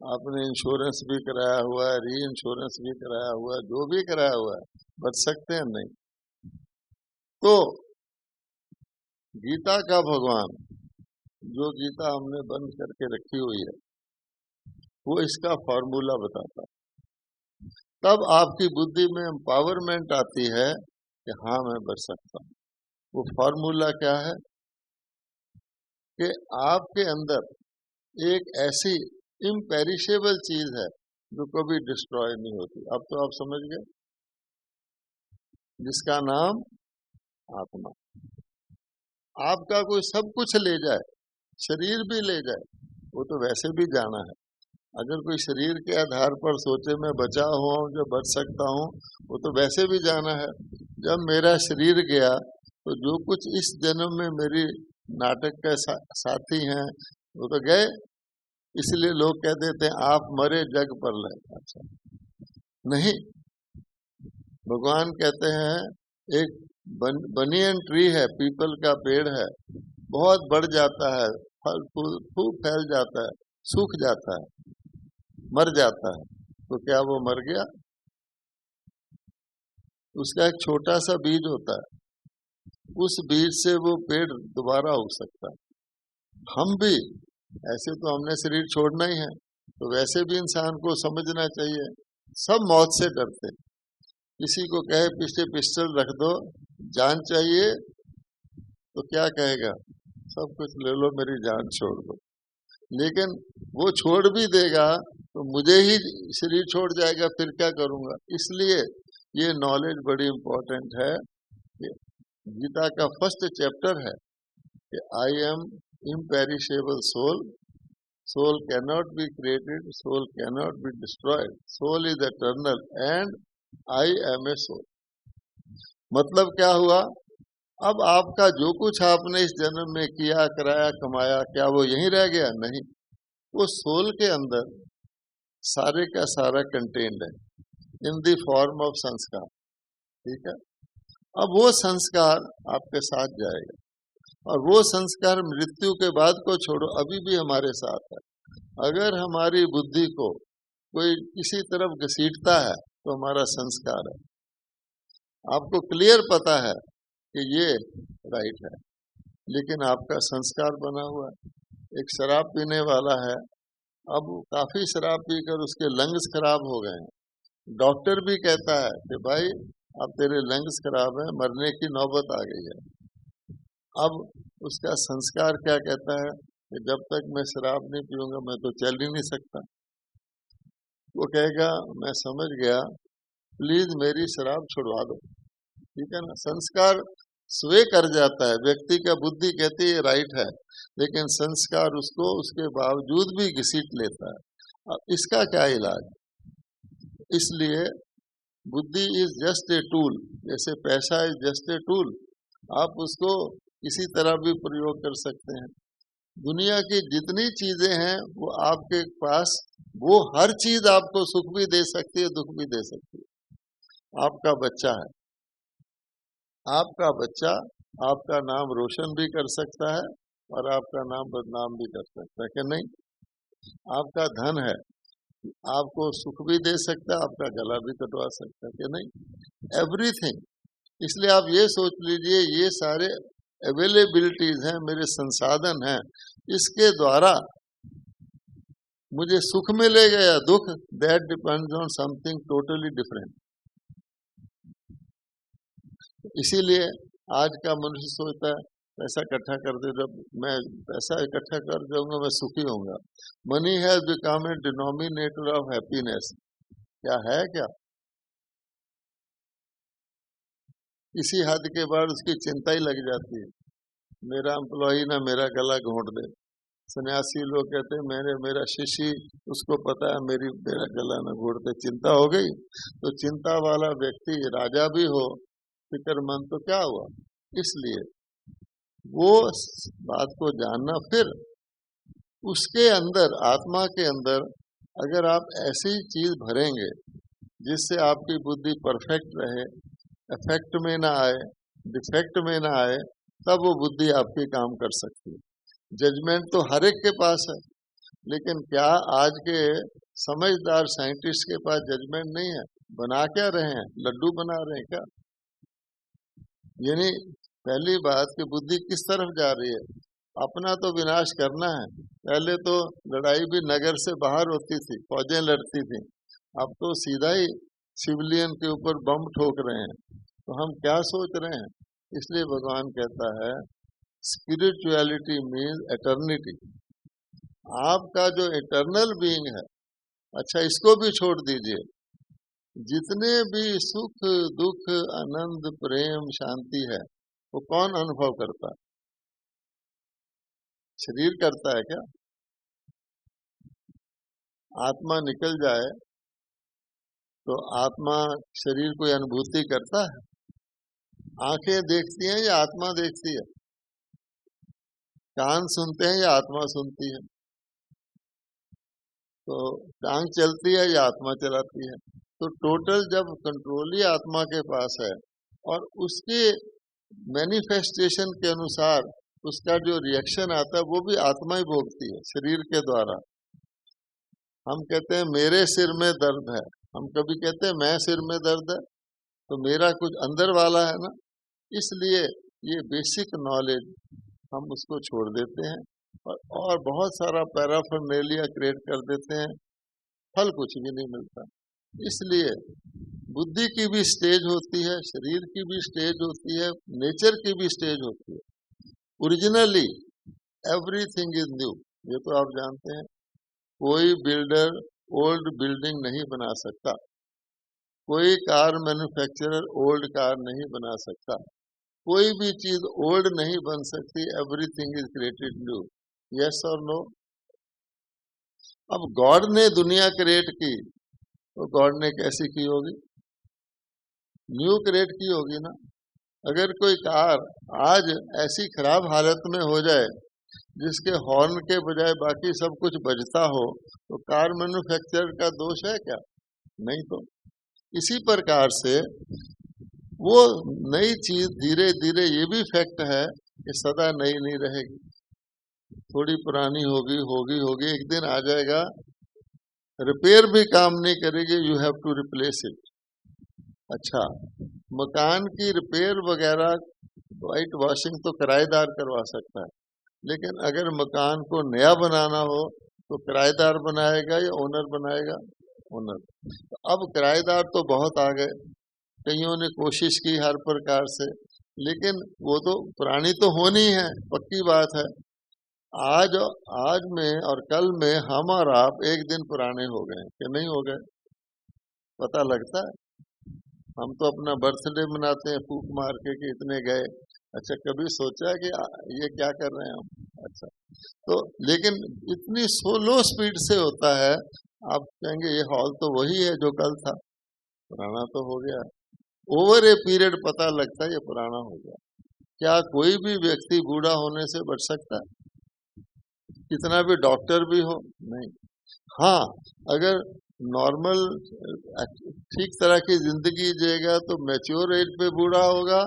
Speaker 1: आपने इंश्योरेंस भी कराया हुआ है, री इंश्योरेंस भी कराया हुआ है, जो भी कराया हुआ है, बच सकते हैं? नहीं। तो गीता का भगवान, जो गीता हमने बंद करके रखी हुई है, वो इसका फॉर्मूला बताता है। तब आपकी बुद्धि में एम्पावरमेंट आती है कि हाँ मैं बच सकता हूं। वो फॉर्मूला क्या है कि आपके अंदर एक ऐसी इम्पेरिशेबल चीज है जो कभी डिस्ट्रॉय नहीं होती। अब तो आप समझ गए, जिसका नाम आत्मा। आपका कोई सब कुछ ले जाए, शरीर भी ले जाए, वो तो वैसे भी जाना है। अगर कोई शरीर के आधार पर सोचे मैं बचा हुआ हूं, जो बच सकता हूं, वो तो वैसे भी जाना है। जब मेरा शरीर गया तो जो कुछ इस जन्म में मेरी नाटक के साथी हैं वो तो गए। इसलिए लोग कह देते हैं आप मरे जग पर लय। अच्छा नहीं, भगवान कहते हैं एक बनियन ट्री है, पीपल का पेड़ है, बहुत बढ़ जाता है, फल फूल खूब फैल जाता है, सूख जाता है, मर जाता है, तो क्या वो मर गया? उसका एक छोटा सा बीज होता है, उस बीज से वो पेड़ दोबारा उग सकता है। हम भी ऐसे तो हमने शरीर छोड़ना ही है, तो वैसे भी इंसान को समझना चाहिए सब मौत से डरते। किसी को कहे पीछे पिस्टल रख दो, जान चाहिए, तो क्या कहेगा? सब कुछ ले लो, मेरी जान छोड़ दो। लेकिन वो छोड़ भी देगा तो मुझे ही शरीर छोड़ जाएगा, फिर क्या करूंगा? इसलिए ये नॉलेज बड़ी इंपॉर्टेंट है। गीता का फर्स्ट चैप्टर है कि I am imperishable soul, soul cannot be created, soul cannot be destroyed, soul is eternal and I am a soul. मतलब क्या हुआ? अब आपका जो कुछ आपने इस जन्म में किया, कराया, कमाया, क्या वो यहीं रह गया? नहीं, वो सोल के अंदर सारे का सारा कंटेन्ड है इन द फॉर्म ऑफ संस्कार। ठीक है। अब वो संस्कार आपके साथ जाएगा, और वो संस्कार मृत्यु के बाद को छोड़ो, अभी भी हमारे साथ है। अगर हमारी बुद्धि को कोई किसी तरफ घसीटता है तो हमारा संस्कार है। आपको क्लियर पता है कि ये राइट है, लेकिन आपका संस्कार बना हुआ है। एक शराब पीने वाला है, अब काफी शराब पीकर उसके लंग्स खराब हो गए हैं, डॉक्टर भी कहता है कि भाई अब तेरे लंग्स खराब है, मरने की नौबत आ गई है। अब उसका संस्कार क्या कहता है कि जब तक मैं शराब नहीं पीऊंगा मैं तो चल ही नहीं सकता। वो कहेगा मैं समझ गया, प्लीज मेरी शराब छुड़वा दो। ठीक है ना? संस्कार स्वे कर जाता है, व्यक्ति का बुद्धि कहती है राइट है, लेकिन संस्कार उसको उसके बावजूद भी घसीट लेता है। अब इसका क्या इलाज? इसलिए बुद्धि इज जस्ट ए टूल, जैसे पैसा इज जस्ट ए टूल, आप उसको किसी तरह भी प्रयोग कर सकते हैं। दुनिया की जितनी चीजें हैं वो आपके पास, वो हर चीज आपको सुख भी दे सकती है, दुख भी दे सकती है। आपका बच्चा है, आपका बच्चा आपका नाम रोशन भी कर सकता है और आपका नाम बदनाम भी कर सकता है कि नहीं? आपका धन है, आपको सुख भी दे सकता है, आपका गला भी कटवा सकता है कि नहीं? एवरीथिंग। इसलिए आप ये सोच लीजिए ये सारे अवेलेबिलिटीज हैं, मेरे संसाधन हैं, इसके द्वारा मुझे सुख मिलेगा या दुख, that depends on something totally different. इसीलिए आज का मनुष्य सोचता है पैसा इकट्ठा कर दे, जब मैं पैसा इकट्ठा कर जाऊंगा मैं सुखी होऊंगा। Money has become a denominator of happiness. क्या है? क्या इसी हद के बाद उसकी चिंता ही लग जाती है, मेरा एम्प्लॉई ना मेरा गला घोंट दे, सन्यासी लोग कहते हैं मेरा शिष्य, उसको पता है मेरा गला न घोटते, चिंता हो गई। तो चिंता वाला व्यक्ति राजा भी हो फिक्रमंद तो क्या हुआ। इसलिए वो बात को जानना, फिर उसके अंदर, आत्मा के अंदर अगर आप ऐसी चीज भरेंगे जिससे आपकी बुद्धि परफेक्ट रहे, इफेक्ट में ना आए, डिफेक्ट में ना आए, तब वो बुद्धि आपकी काम कर सकती है। जजमेंट तो हर एक के पास है, लेकिन क्या आज के समझदार साइंटिस्ट के पास जजमेंट नहीं है? बना क्या रहे हैं? लड्डू बना रहे हैं क्या? यानी पहली बात कि बुद्धि किस तरफ जा रही है? अपना तो विनाश करना है। पहले तो लड़ाई भी नगर से बाहर होती थी, फौजें लड़ती थी, अब तो सीधा ही सिविलियन के ऊपर बम ठोक रहे हैं। तो हम क्या सोच रहे हैं? इसलिए भगवान कहता है स्पिरिचुअलिटी मीन्स एटर्निटी। आपका जो इटर्नल बीइंग है, अच्छा इसको भी छोड़ दीजिए, जितने भी सुख दुख आनंद प्रेम शांति है वो कौन अनुभव करता है? शरीर करता है क्या? आत्मा निकल जाए तो आत्मा शरीर कोई अनुभूति करता है? आंखें देखती हैं या आत्मा देखती है? कान सुनते हैं या आत्मा सुनती है? तो टांग चलती है या आत्मा चलाती है? तो टोटल जब कंट्रोल ही आत्मा के पास है और उसके मैनिफेस्टेशन के अनुसार उसका जो रिएक्शन आता है वो भी आत्मा ही भोगती है शरीर के द्वारा। हम कहते हैं मेरे सिर में दर्द है, हम कभी कहते हैं मैं सिर में दर्द है, तो मेरा कुछ अंदर वाला है ना। इसलिए ये बेसिक नॉलेज हम उसको छोड़ देते हैं और बहुत सारा पैराफर्नेलिया क्रिएट कर देते हैं, फल कुछ भी नहीं मिलता। इसलिए बुद्धि की भी स्टेज होती है, शरीर की भी स्टेज होती है, नेचर की भी स्टेज होती है। ओरिजिनली एवरीथिंग इज न्यू, ये तो आप जानते हैं। कोई बिल्डर ओल्ड बिल्डिंग नहीं बना सकता, कोई कार मैन्युफैक्चरर ओल्ड कार नहीं बना सकता, कोई भी चीज ओल्ड नहीं बन सकती। Everything is created new, yes और नो। अब गॉड ने दुनिया क्रिएट की तो गॉड ने कैसी की होगी? न्यू क्रिएट की होगी ना। अगर कोई कार आज ऐसी खराब हालत में हो जाए जिसके हॉर्न के बजाय बाकी सब कुछ बजता हो, तो कार मैन्युफैक्चरर का दोष है क्या? नहीं। तो इसी प्रकार से वो नई चीज धीरे धीरे, ये भी फैक्ट है कि सदा नई नहीं रहेगी, थोड़ी पुरानी होगी होगी होगी, एक दिन आ जाएगा रिपेयर भी काम नहीं करेगी, you have to replace it. अच्छा, मकान की रिपेयर वगैरह वाइट वॉशिंग तो किराएदार करवा सकता है, लेकिन अगर मकान को नया बनाना हो तो किराएदार बनाएगा या ओनर बनाएगा? ओनर। तो अब किराएदार तो बहुत आ गए, कईयों ने कोशिश की हर प्रकार से, लेकिन वो तो पुरानी तो होनी है, पक्की बात है। आज में और कल में हम और आप एक दिन पुराने हो गए कि नहीं हो गए? पता लगता है। हम तो अपना बर्थडे मनाते हैं फूक मार के कि इतने गए। अच्छा, कभी सोचा कि ये क्या कर रहे हैं हम? अच्छा, तो लेकिन इतनी स्लो स्पीड से होता है, आप कहेंगे ये हॉल तो वही है जो कल था, पुराना तो हो गया। ओवर ए पीरियड पता लगता है ये पुराना हो गया। क्या कोई भी व्यक्ति बूढ़ा होने से बच सकता है? कितना भी डॉक्टर भी हो? नहीं। हाँ, अगर नॉर्मल ठीक तरह की जिंदगी जिएगा तो मैच्योर एज पे बूढ़ा होगा,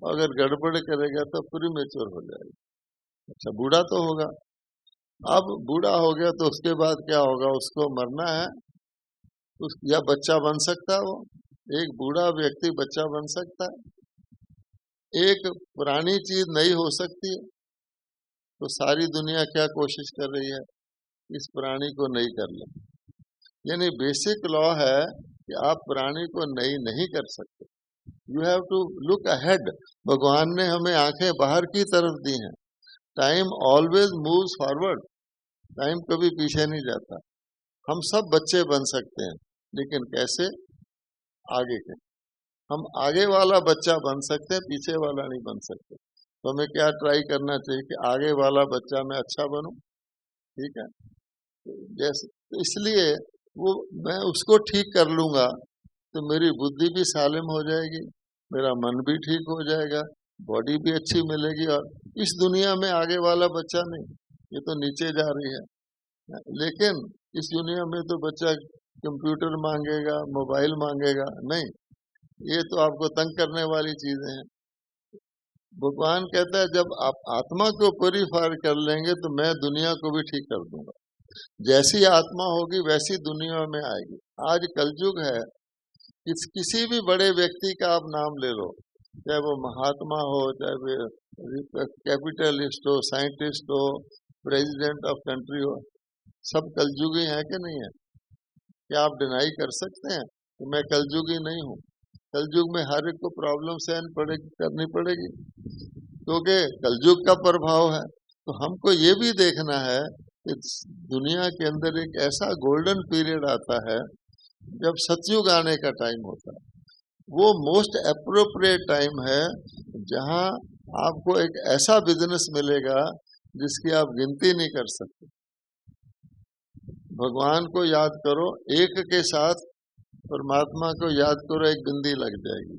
Speaker 1: और अगर गड़बड़ करेगा तो प्री मैच्योर हो जाएगा। अच्छा, बूढ़ा तो होगा। अब बूढ़ा हो गया तो उसके बाद क्या होगा? उसको मरना है, या बच्चा बन सकता है? वो एक बूढ़ा व्यक्ति बच्चा बन सकता है? एक पुरानी चीज नई हो सकती है? तो सारी दुनिया क्या कोशिश कर रही है? इस प्राणी को नई कर ले। यानी बेसिक लॉ है कि आप प्राणी को नई नहीं कर सकते। You have to look ahead. भगवान ने हमें आंखें बाहर की तरफ दी हैं। Time always moves forward, time कभी पीछे नहीं जाता। हम सब बच्चे बन सकते हैं, लेकिन कैसे? आगे के। हम आगे वाला बच्चा बन सकते हैं, पीछे वाला नहीं बन सकते। तो हमें क्या ट्राई करना चाहिए कि आगे वाला बच्चा मैं अच्छा बनूं, ठीक है। जैसे तो इसलिए वो मैं उसको ठीक कर लूंगा तो मेरी बुद्धि भी सालिम हो जाएगी, मेरा मन भी ठीक हो जाएगा, बॉडी भी अच्छी मिलेगी, और इस दुनिया में आगे वाला बच्चा नहीं, ये तो नीचे जा रही है। लेकिन इस दुनिया में तो बच्चा कंप्यूटर मांगेगा, मोबाइल मांगेगा नहीं, ये तो आपको तंग करने वाली चीजें हैं। भगवान कहता है जब आप आत्मा को प्यूरीफाई कर लेंगे तो मैं दुनिया को भी ठीक कर दूंगा। जैसी आत्मा होगी वैसी दुनिया में आएगी। आज कलयुग है, किसी भी बड़े व्यक्ति का आप नाम ले लो, चाहे वो महात्मा हो, चाहे वो कैपिटलिस्ट हो, साइंटिस्ट हो, प्रेसिडेंट ऑफ कंट्री हो, सब कलयुगी है कि नहीं है? क्या आप डिनाई कर सकते हैं कि मैं कलयुगी नहीं हूँ? कलयुग में हर एक को प्रॉब्लम सहन करनी पड़ेगी, क्योंकि कलयुग का प्रभाव है। तो हमको ये भी देखना है कि दुनिया के अंदर एक ऐसा गोल्डन पीरियड आता है जब सतयुग आने का टाइम होता है। वो मोस्ट एप्रोप्रिएट टाइम है जहां आपको एक ऐसा बिजनेस मिलेगा जिसकी आप गिनती नहीं कर सकते। भगवान को याद करो, एक के साथ परमात्मा को याद करो, एक बिंदी लग जाएगी।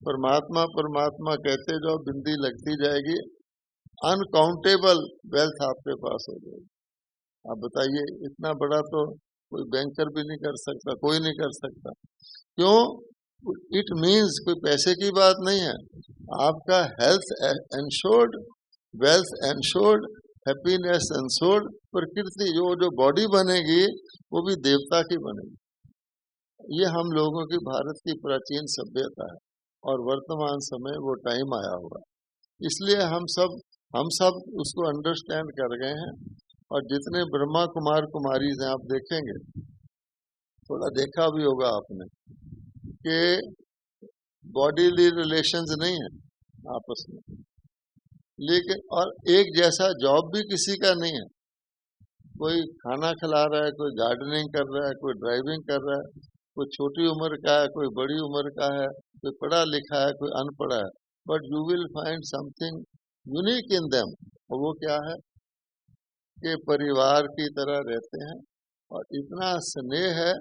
Speaker 1: परमात्मा परमात्मा कहते जाओ, बिंदी लगती जाएगी, अनकाउंटेबल वेल्थ आपके पास हो जाएगी। आप बताइए, इतना बड़ा तो कोई बैंकर भी नहीं कर सकता, कोई नहीं कर सकता। क्यों? इट मीन्स कोई पैसे की बात नहीं है, आपका health ensured, wealth ensured, happiness ensured. प्रकृति जो बॉडी बनेगी वो भी देवता की बनेगी। ये हम लोगों की भारत की प्राचीन सभ्यता है और वर्तमान समय वो टाइम आया हुआ, इसलिए हम सब उसको अंडरस्टैंड कर गए हैं। और जितने ब्रह्मा कुमार कुमारी हैं आप देखेंगे, थोड़ा देखा भी होगा आपने कि बॉडीली रिलेशंस नहीं है आपस में, लेकिन और एक जैसा जॉब भी किसी का नहीं है। कोई खाना खिला रहा है, कोई गार्डनिंग कर रहा है, कोई ड्राइविंग कर रहा है, कोई छोटी उम्र का है, कोई बड़ी उम्र का है, कोई पढ़ा लिखा है, कोई अनपढ़ा है, but you will find something unique in them. और वो क्या है कि परिवार की तरह रहते हैं और इतना स्नेह है।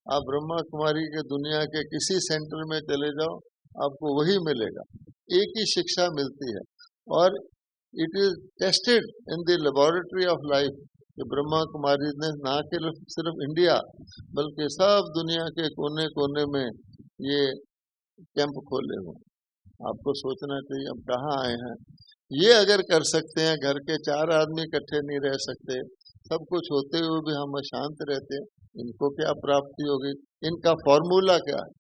Speaker 1: आप ब्रह्मा कुमारी के दुनिया के किसी सेंटर में चले जाओ, आपको वही मिलेगा, एक ही शिक्षा मिलती है। और it is tested in the laboratory of life कि ब्रह्मा कुमारी ने ना के सिर्फ इंडिया बल्कि सब दुनिया के कोने कोने में ये कैंप खोले हुए। आपको सोचना चाहिए हम कहाँ आए हैं। ये अगर कर सकते हैं, घर के 4 आदमी इकट्ठे नहीं रह सकते, सब कुछ होते हुए भी हम अशांत रहते, इनको क्या प्राप्ति होगी? इनका फॉर्मूला क्या है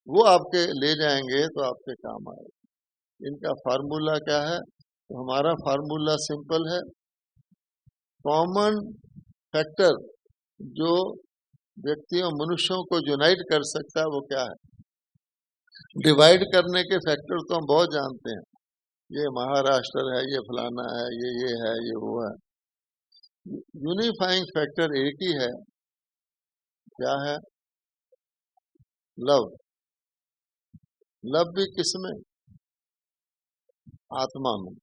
Speaker 1: वो आपके ले जाएंगे तो आपके काम आएगा। इनका फार्मूला क्या है? तो हमारा फार्मूला सिंपल है। कॉमन फैक्टर जो व्यक्तियों मनुष्यों को यूनाइट कर सकता है वो क्या है? डिवाइड करने के फैक्टर तो हम बहुत जानते हैं, ये महाराष्ट्र है, ये फलाना है, ये है, ये वो है। यूनिफाइंग फैक्टर एक ही है, क्या है? लव। लव भी किसमें? आत्मा में।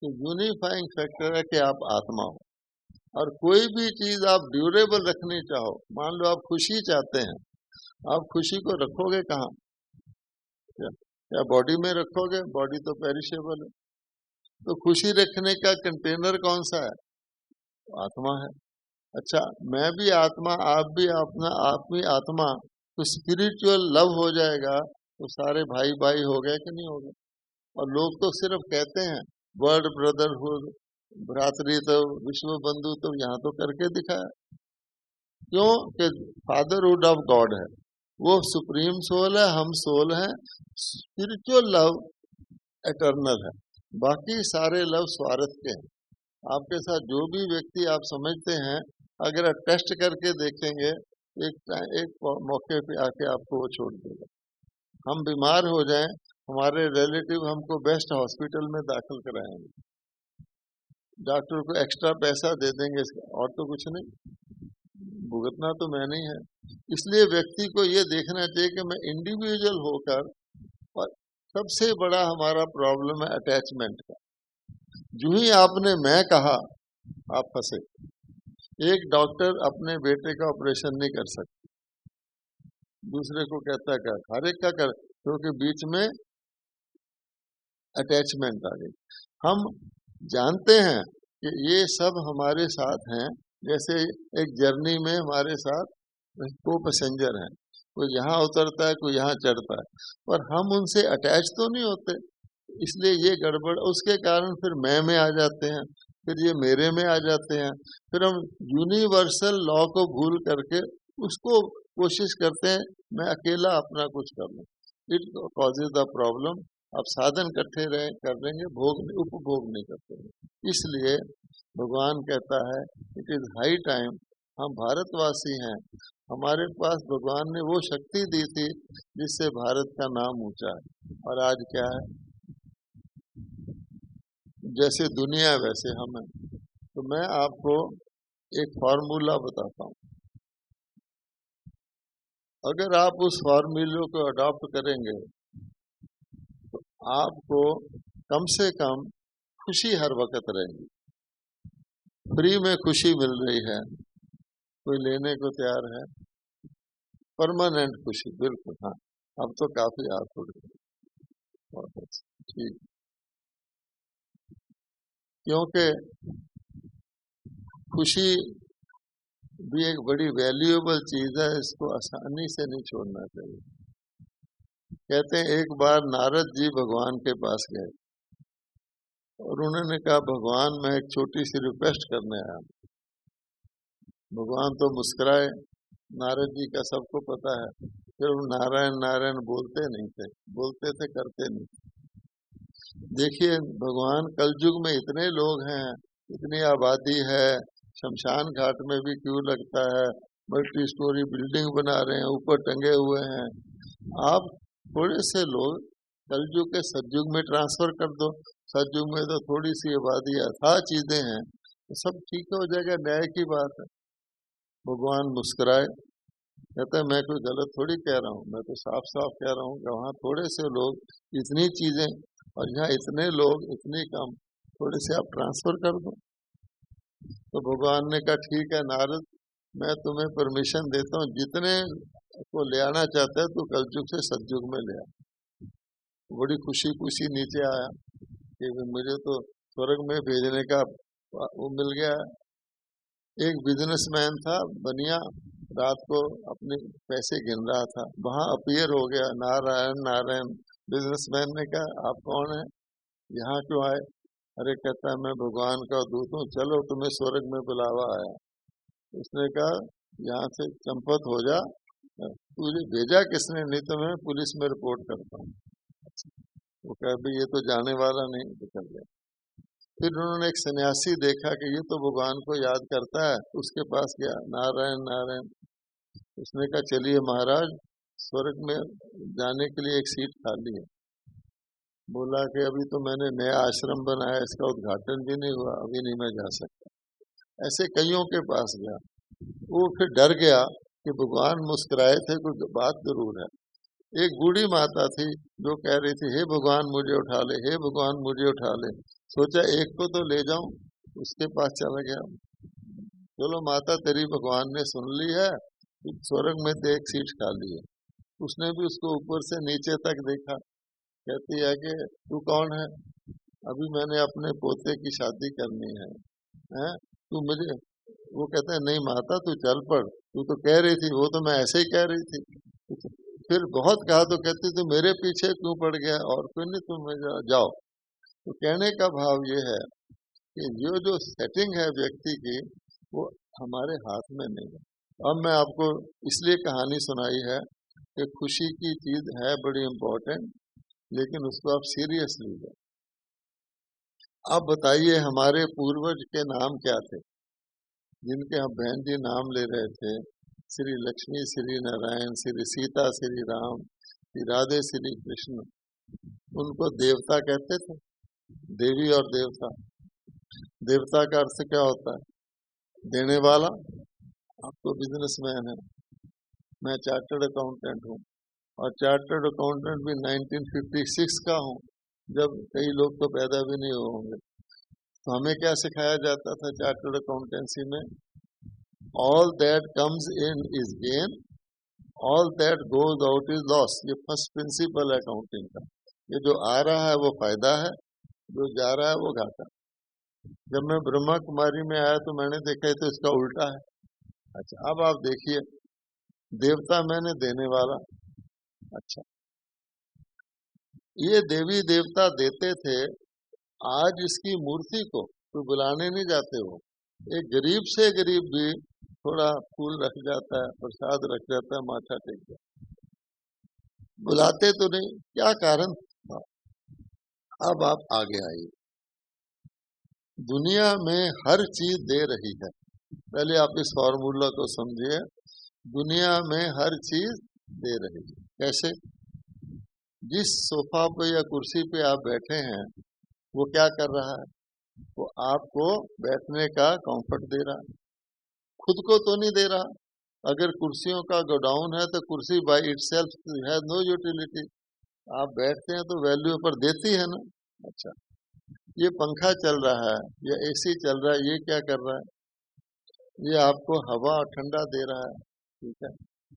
Speaker 1: तो यूनिफाइंग फैक्टर है कि आप आत्मा हो। और कोई भी चीज आप ड्यूरेबल रखनी चाहो, मान लो आप खुशी चाहते हैं, आप खुशी को रखोगे कहाँ? क्या बॉडी में रखोगे? बॉडी तो पेरिशेबल है। तो खुशी रखने का कंटेनर कौन सा है? आत्मा है। अच्छा, मैं भी आत्मा, आप भी अपना, आप भी आत्मा, तो स्पिरिचुअल लव हो जाएगा तो सारे भाई भाई हो गए कि नहीं हो गए? और लोग तो सिर्फ कहते हैं वर्ल्ड ब्रदरहुड, भ्रातृत्व, विश्व बंधु, तो यहाँ तो करके दिखाया। क्यों? कि फादरहुड ऑफ गॉड है, वो सुप्रीम सोल है, हम सोल हैं। स्पिरिचुअल लव एटर्नल है, बाकी सारे लव स्वार्थ के हैं। आपके साथ जो भी व्यक्ति आप समझते हैं, अगर आप टेस्ट करके देखेंगे, एक मौके पे आके आपको वो छोड़ देगा। हम बीमार हो जाएं, हमारे रिलेटिव हमको बेस्ट हॉस्पिटल में दाखिल कराएंगे, डॉक्टर को एक्स्ट्रा पैसा दे देंगे, और तो कुछ नहीं, भुगतना तो मैंने ही है। इसलिए व्यक्ति को ये देखना चाहिए कि मैं इंडिविजुअल होकर, और सबसे बड़ा हमारा प्रॉब्लम है अटैचमेंट का। जो ही आपने मैं कहा, आप फंसे। एक डॉक्टर अपने बेटे का ऑपरेशन नहीं कर सकता, दूसरे को कहता कर, हर एक का कर, क्योंकि बीच में अटैचमेंट आ गई। हम जानते हैं कि ये सब हमारे साथ हैं, जैसे एक जर्नी में हमारे साथ को पैसेंजर हैं, कोई यहाँ उतरता है कोई यहाँ चढ़ता है, पर हम उनसे अटैच तो नहीं होते, इसलिए ये गड़बड़, उसके कारण फिर मैं में आ जाते हैं, फिर ये मेरे में आ जाते हैं, फिर हम यूनिवर्सल लॉ को भूल करके उसको कोशिश करते हैं मैं अकेला अपना कुछ कर लूं। It causes the problem. अब साधन इकट्ठे रहे कर लेंगे, भोग उपभोग नहीं करते हैं। इसलिए भगवान कहता है इट इज हाई टाइम, हम भारतवासी हैं, हमारे पास भगवान ने वो शक्ति दी थी जिससे भारत का नाम ऊंचा है, और आज क्या है, जैसे दुनिया वैसे हम हैं। तो मैं आपको एक फार्मूला बताता हूँ, अगर आप उस फार्मूले को अडॉप्ट करेंगे तो आपको कम से कम खुशी हर वक्त रहेगी, फ्री में खुशी मिल रही है, कोई लेने को तैयार है, परमानेंट खुशी, बिल्कुल। हाँ, अब तो काफी आप उड़ गए, बहुत अच्छा, ठीक। क्योंकि खुशी भी एक बड़ी वैल्यूएबल चीज है, इसको आसानी से नहीं छोड़ना चाहिए। कहते हैं एक बार नारद जी भगवान के पास गए और उन्होंने कहा भगवान मैं एक छोटी सी रिक्वेस्ट करने आया। भगवान तो मुस्कुराए, नारद जी का सबको पता है, फिर वो नारायण नारायण बोलते नहीं थे, बोलते थे करते नहीं। देखिए भगवान कलयुग में इतने लोग हैं, इतनी आबादी है, शमशान घाट में भी क्यों लगता है, मल्टी स्टोरी बिल्डिंग बना रहे हैं, ऊपर टंगे हुए हैं। आप थोड़े से लोग कलयुग के सतयुग में ट्रांसफर कर दो, सतयुग में तो थोड़ी सी आबादी अथाह चीजें हैं, तो सब ठीक हो जाएगा, न्याय की बात है। भगवान मुस्कुराए, कहते हैं मैं कोई गलत थोड़ी कह रहा हूँ, मैं तो साफ साफ कह रहा हूँ कि वहाँ थोड़े से लोग इतनी चीजें, और यहाँ इतने लोग इतनी कम, थोड़े से आप ट्रांसफर कर दो। तो भगवान ने कहा ठीक है नारद, मैं तुम्हें परमिशन देता हूँ, जितने को ले आना चाहता है तो कलयुग से सतयुग में ले आ। बड़ी खुशी खुशी नीचे आया कि मुझे तो स्वर्ग में भेजने का वो मिल गया। एक बिजनेसमैन था बनिया, रात को अपने पैसे गिन रहा था, वहां अपीयर हो गया नारायण नारायण। बिजनेसमैन ने कहा आप कौन है, यहाँ क्यों आए? अरे कहता है मैं भगवान का दूत हूँ, चलो तुम्हें स्वर्ग में बुलावा आया। उसने कहा यहाँ से चंपत हो जा, तुझे भेजा किसने, नहीं तो मैं पुलिस में रिपोर्ट करता हूँ। वो कहा भाई ये तो जाने वाला नहीं, निकल गया। फिर उन्होंने एक सन्यासी देखा कि ये तो भगवान को याद करता है, उसके पास गया, नारायण नारायण। उसने कहा चलिए महाराज, स्वर्ग में जाने के लिए एक सीट खाली है। बोला कि अभी तो मैंने नया आश्रम बनाया, इसका उद्घाटन भी नहीं हुआ, अभी नहीं मैं जा सकता। ऐसे कईयों के पास गया, वो फिर डर गया कि भगवान मुस्कुराए थे, कोई बात जरूर है। एक बूढ़ी माता थी जो कह रही थी हे भगवान मुझे उठा ले, हे भगवान मुझे उठा ले। सोचा एक को तो ले जाऊं, उसके पास चला गया। चलो माता तेरी भगवान ने सुन ली है, स्वर्ग में तो एक सीट खाली है। उसने भी उसको ऊपर से नीचे तक देखा, कहती है कि तू कौन है? अभी मैंने अपने पोते की शादी करनी है, तू मुझे। वो कहता है नहीं माता तू चल पड़, तू तो कह रही थी, वो तो मैं ऐसे ही कह रही थी। फिर बहुत कहा तो कहती तू मेरे पीछे क्यों पड़ गया, और कोई नहीं तुम जाओ। तो कहने का भाव ये है कि जो सेटिंग है व्यक्ति की वो हमारे हाथ में नहीं है। अब मैं आपको इसलिए कहानी सुनाई है कि खुशी की चीज है बड़ी इम्पोर्टेंट, लेकिन उसको आप सीरियस लीजिए। अब बताइए हमारे पूर्वज के नाम क्या थे, जिनके हम बहन जी नाम ले रहे थे, श्री लक्ष्मी, श्री नारायण, श्री सीता, श्री राम, श्री राधे, श्री कृष्ण। उनको देवता कहते थे, देवी और देवता। देवता का अर्थ क्या होता है? देने वाला। आप तो बिजनेसमैन है, मैं चार्टर्ड अकाउंटेंट हूँ, और चार्टर्ड अकाउंटेंट भी 1956 का हूँ, जब कई लोग तो पैदा भी नहीं हुए होंगे। तो हमें क्या सिखाया जाता था चार्टर्ड अकाउंटेंसी में? All that comes in is gain, all that goes out is loss. ये फर्स्ट प्रिंसिपल है अकाउंटिंग का। ये जो आ रहा है वो फायदा है, जो जा रहा है वो घाटा। जब मैं ब्रह्मा कुमारी में आया तो मैंने देखा तो इसका उल्टा है। अच्छा, अब आप देखिए, देवता मैंने देने वाला। अच्छा, ये देवी देवता देते थे, आज इसकी मूर्ति को तो बुलाने नहीं जाते। वो एक गरीब से गरीब भी थोड़ा फूल रख जाता है, प्रसाद रख जाता है, माथा टेक जाता है, बुलाते तो नहीं। क्या कारण था? अब आप आगे आइए। दुनिया में हर चीज दे रही है। पहले आप इस फॉर्मूला को समझिए। दुनिया में हर चीज दे रही है। कैसे? जिस सोफा पे या कुर्सी पे आप बैठे हैं वो क्या कर रहा है? वो आपको बैठने का कंफर्ट दे रहा है, खुद को तो नहीं दे रहा। अगर कुर्सियों का गोडाउन है तो कुर्सी बाय इटसेल्फ है नो यूटिलिटी। आप बैठते हैं तो वैल्यू पर देती है ना। अच्छा, ये पंखा चल रहा है या एसी चल रहा है, ये क्या कर रहा है? ये आपको हवा और ठंडा दे रहा है, ठीक है,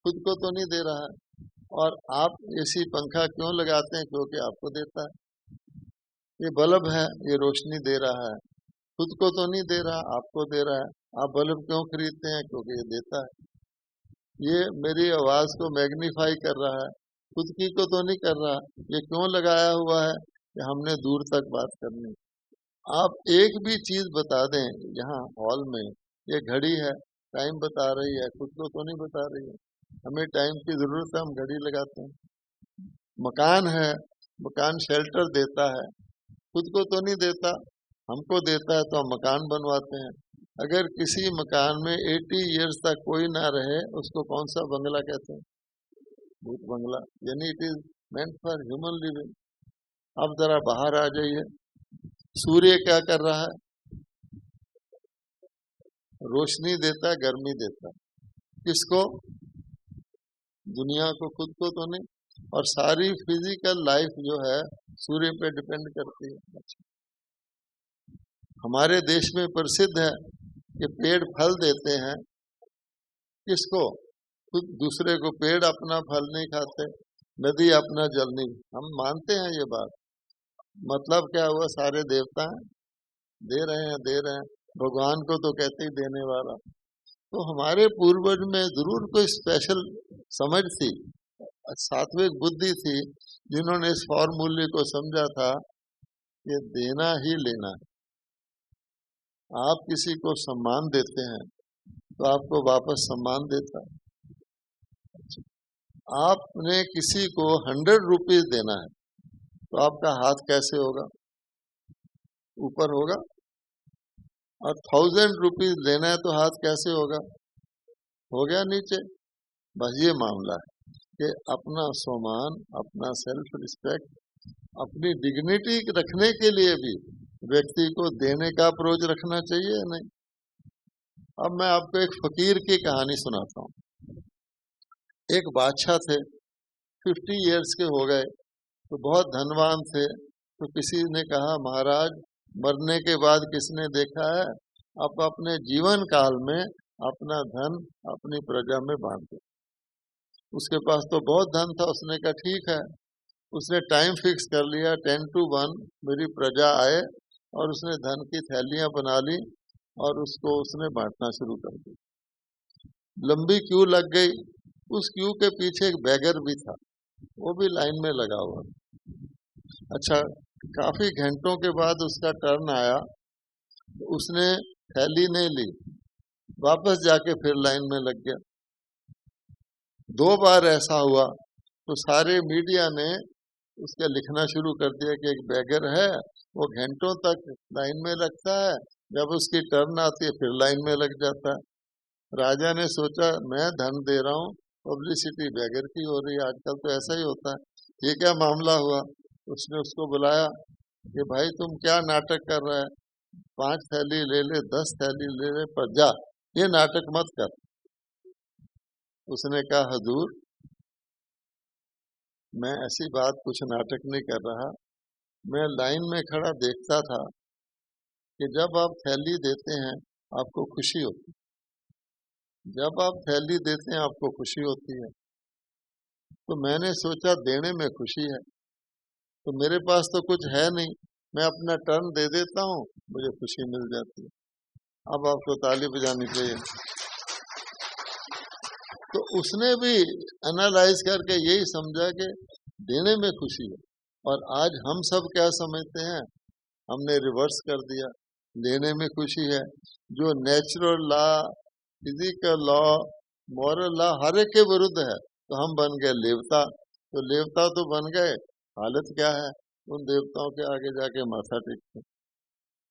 Speaker 1: खुद को तो नहीं दे रहा है। और आप एसी पंखा क्यों लगाते हैं? क्योंकि आपको देता है। ये बल्ब है, ये रोशनी दे रहा है, खुद को तो नहीं दे रहा, आपको दे रहा है। आप बल्ब क्यों खरीदते हैं? क्योंकि ये देता है। ये मेरी आवाज को मैग्नीफाई कर रहा है, खुद की को तो नहीं कर रहा। ये क्यों लगाया हुआ है? कि हमने दूर तक बात करनी। आप एक भी चीज बता दें, यहाँ हॉल में ये घड़ी है, टाइम बता रही है, खुद को तो नहीं बता रही है। हमें टाइम की जरूरत है, हम घड़ी लगाते हैं। मकान है, मकान शेल्टर देता है, खुद को तो नहीं देता, हमको देता है, तो हम मकान बनवाते हैं। अगर किसी मकान में 80 इयर्स तक कोई ना रहे, उसको कौन सा बंगला कहते हैं? भूत बंगला। यानी it is meant for human living. अब जरा बाहर आ जाइए। सूर्य क्या कर रहा है? रोशनी देता है, गर्मी देता है। किसको? दुनिया को, खुद को तो नहीं। और सारी फिजिकल लाइफ जो है सूर्य पे डिपेंड करती है। अच्छा, हमारे देश में प्रसिद्ध है कि पेड़ फल देते हैं। किसको? खुद दूसरे को। पेड़ अपना फल नहीं खाते, नदी अपना जल नहीं। हम मानते हैं ये बात। मतलब क्या हुआ? सारे देवता हैं, दे रहे हैं, दे रहे हैं। भगवान को तो कहते ही देने वाला। तो हमारे पूर्वज में जरूर कोई स्पेशल समझ थी, सात्विक बुद्धि थी, जिन्होंने इस फॉर्मूले को समझा था कि देना ही लेना है। आप किसी को सम्मान देते हैं तो आपको वापस सम्मान देता है। आपने किसी को 100 रुपीज देना है तो आपका हाथ कैसे होगा? ऊपर होगा। और 1000 रुपीज लेना है तो हाथ कैसे होगा? हो गया नीचे। बस ये मामला है कि अपना सम्मान, अपना सेल्फ रिस्पेक्ट, अपनी डिग्निटी रखने के लिए भी व्यक्ति को देने का अप्रोच रखना चाहिए। नहीं। अब मैं आपको एक फकीर की कहानी सुनाता हूँ। एक बादशाह थे, 50 इयर्स के हो गए, तो बहुत धनवान थे। तो किसी ने कहा, महाराज मरने के बाद किसने देखा है? आप अपने जीवन काल में अपना धन अपनी प्रजा में बांट दो। उसके पास तो बहुत धन था। उसने कहा ठीक है। उसने टाइम फिक्स कर लिया, 10 to 1 मेरी प्रजा आए, और उसने धन की थैलियां बना ली और उसको उसने बांटना शुरू कर दिया। लंबी क्यू लग गई। उस क्यू के पीछे एक बैगर भी था, वो भी लाइन में लगा हुआ। अच्छा, काफी घंटों के बाद उसका टर्न आया। उसने थैली नहीं ली, वापस जाके फिर लाइन में लग गया। 2 बार ऐसा हुआ तो सारे मीडिया ने उसका लिखना शुरू कर दिया कि एक बैगर है, वो घंटों तक लाइन में लगता है, जब उसकी टर्न आती है फिर लाइन में लग जाता है। राजा ने सोचा, मैं धन दे रहा हूँ, पब्लिसिटी बैगर की हो रही है, आजकल तो ऐसा ही होता है, ये क्या मामला हुआ? उसने उसको बुलाया कि भाई तुम क्या नाटक कर रहा है? 5 थैली ले ले, 10 थैली ले ले, पर जा, ये नाटक मत कर। उसने कहा, हुजूर मैं ऐसी बात कुछ नाटक नहीं कर रहा। मैं लाइन में खड़ा देखता था कि जब आप थैली देते हैं आपको खुशी होती, जब आप थैली देते हैं आपको खुशी होती है, तो मैंने सोचा देने में खुशी है, तो मेरे पास तो कुछ है नहीं, मैं अपना टर्न दे देता हूँ, मुझे खुशी मिल जाती है। अब आपको ताली बजानी चाहिए। तो उसने भी एनालाइज करके यही समझा कि देने में खुशी है। और आज हम सब क्या समझते हैं, हमने रिवर्स कर दिया, लेने में खुशी है। जो natural law, physical law, moral law हर एक के विरुद्ध है, तो हम बन गए देवता। तो देवता तो बन गए, हालत क्या है, उन देवताओं के आगे जाके माथा टेकते।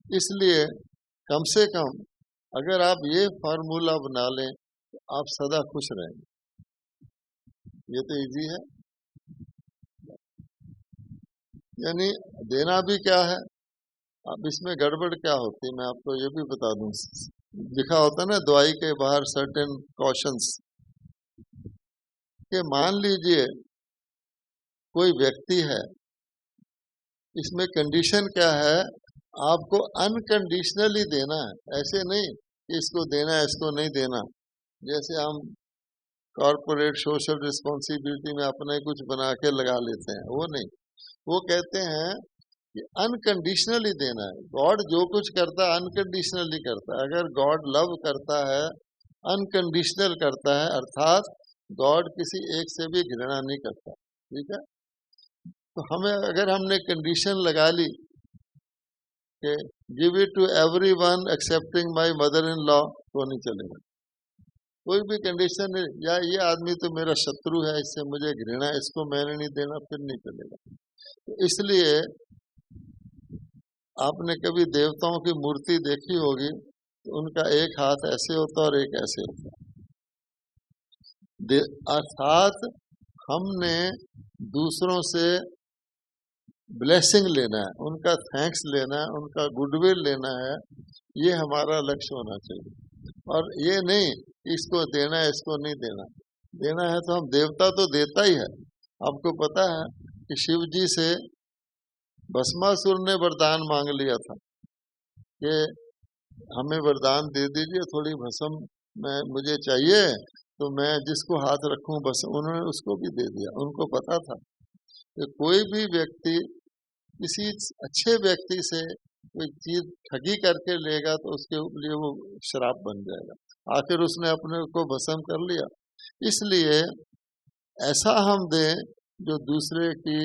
Speaker 1: इसलिए कम से कम अगर आप ये फार्मूला बना लें तो आप सदा खुश रहेंगे। ये तो इजी है। यानी देना भी क्या है, अब इसमें गड़बड़ क्या होती है मैं आपको ये भी बता दूं। लिखा होता है ना दवाई के बाहर सर्टेन कॉशंस, कि मान लीजिए कोई व्यक्ति है, इसमें कंडीशन क्या है, आपको अनकंडीशनली देना है, ऐसे नहीं कि इसको देना है इसको नहीं देना। जैसे हम कॉर्पोरेट सोशल रिस्पॉन्सिबिलिटी में अपने कुछ बना के लगा लेते हैं, वो नहीं। वो कहते हैं कि अनकंडीशनली देना है। गॉड जो कुछ करता है अनकंडीशनली करता है। अगर गॉड लव करता है, अनकंडीशनल करता है, अर्थात गॉड किसी एक से भी घृणा नहीं करता। ठीक है, तो हमें अगर हमने कंडीशन लगा ली कि give it to everyone excepting my mother in law, तो नहीं चलेगा। कोई भी कंडीशन है, या ये आदमी तो मेरा शत्रु है, इससे मुझे घृणा है, इसको मैंने नहीं देना, फिर नहीं चलेगा। तो इसलिए आपने कभी देवताओं की मूर्ति देखी होगी, तो उनका एक हाथ ऐसे होता और एक ऐसे होता। अर्थात हमने दूसरों से ब्लेसिंग लेना है, उनका थैंक्स लेना है, उनका गुडविल लेना है, ये हमारा लक्ष्य होना चाहिए। और ये नहीं इसको देना है इसको नहीं देना। देना है तो हम, देवता तो देता ही है। आपको पता है कि शिव जी से भस्मासुर ने वरदान मांग लिया था कि हमें वरदान दे दीजिए, थोड़ी भस्म मैं मुझे चाहिए, तो मैं जिसको हाथ रखूं बस। उन्होंने उसको भी दे दिया। उनको पता था कि कोई भी व्यक्ति किसी अच्छे व्यक्ति से कोई चीज ठगी करके लेगा तो उसके लिए वो शराब बन जाएगा। आखिर उसने अपने को भस्म कर लिया। इसलिए ऐसा हम दें जो दूसरे की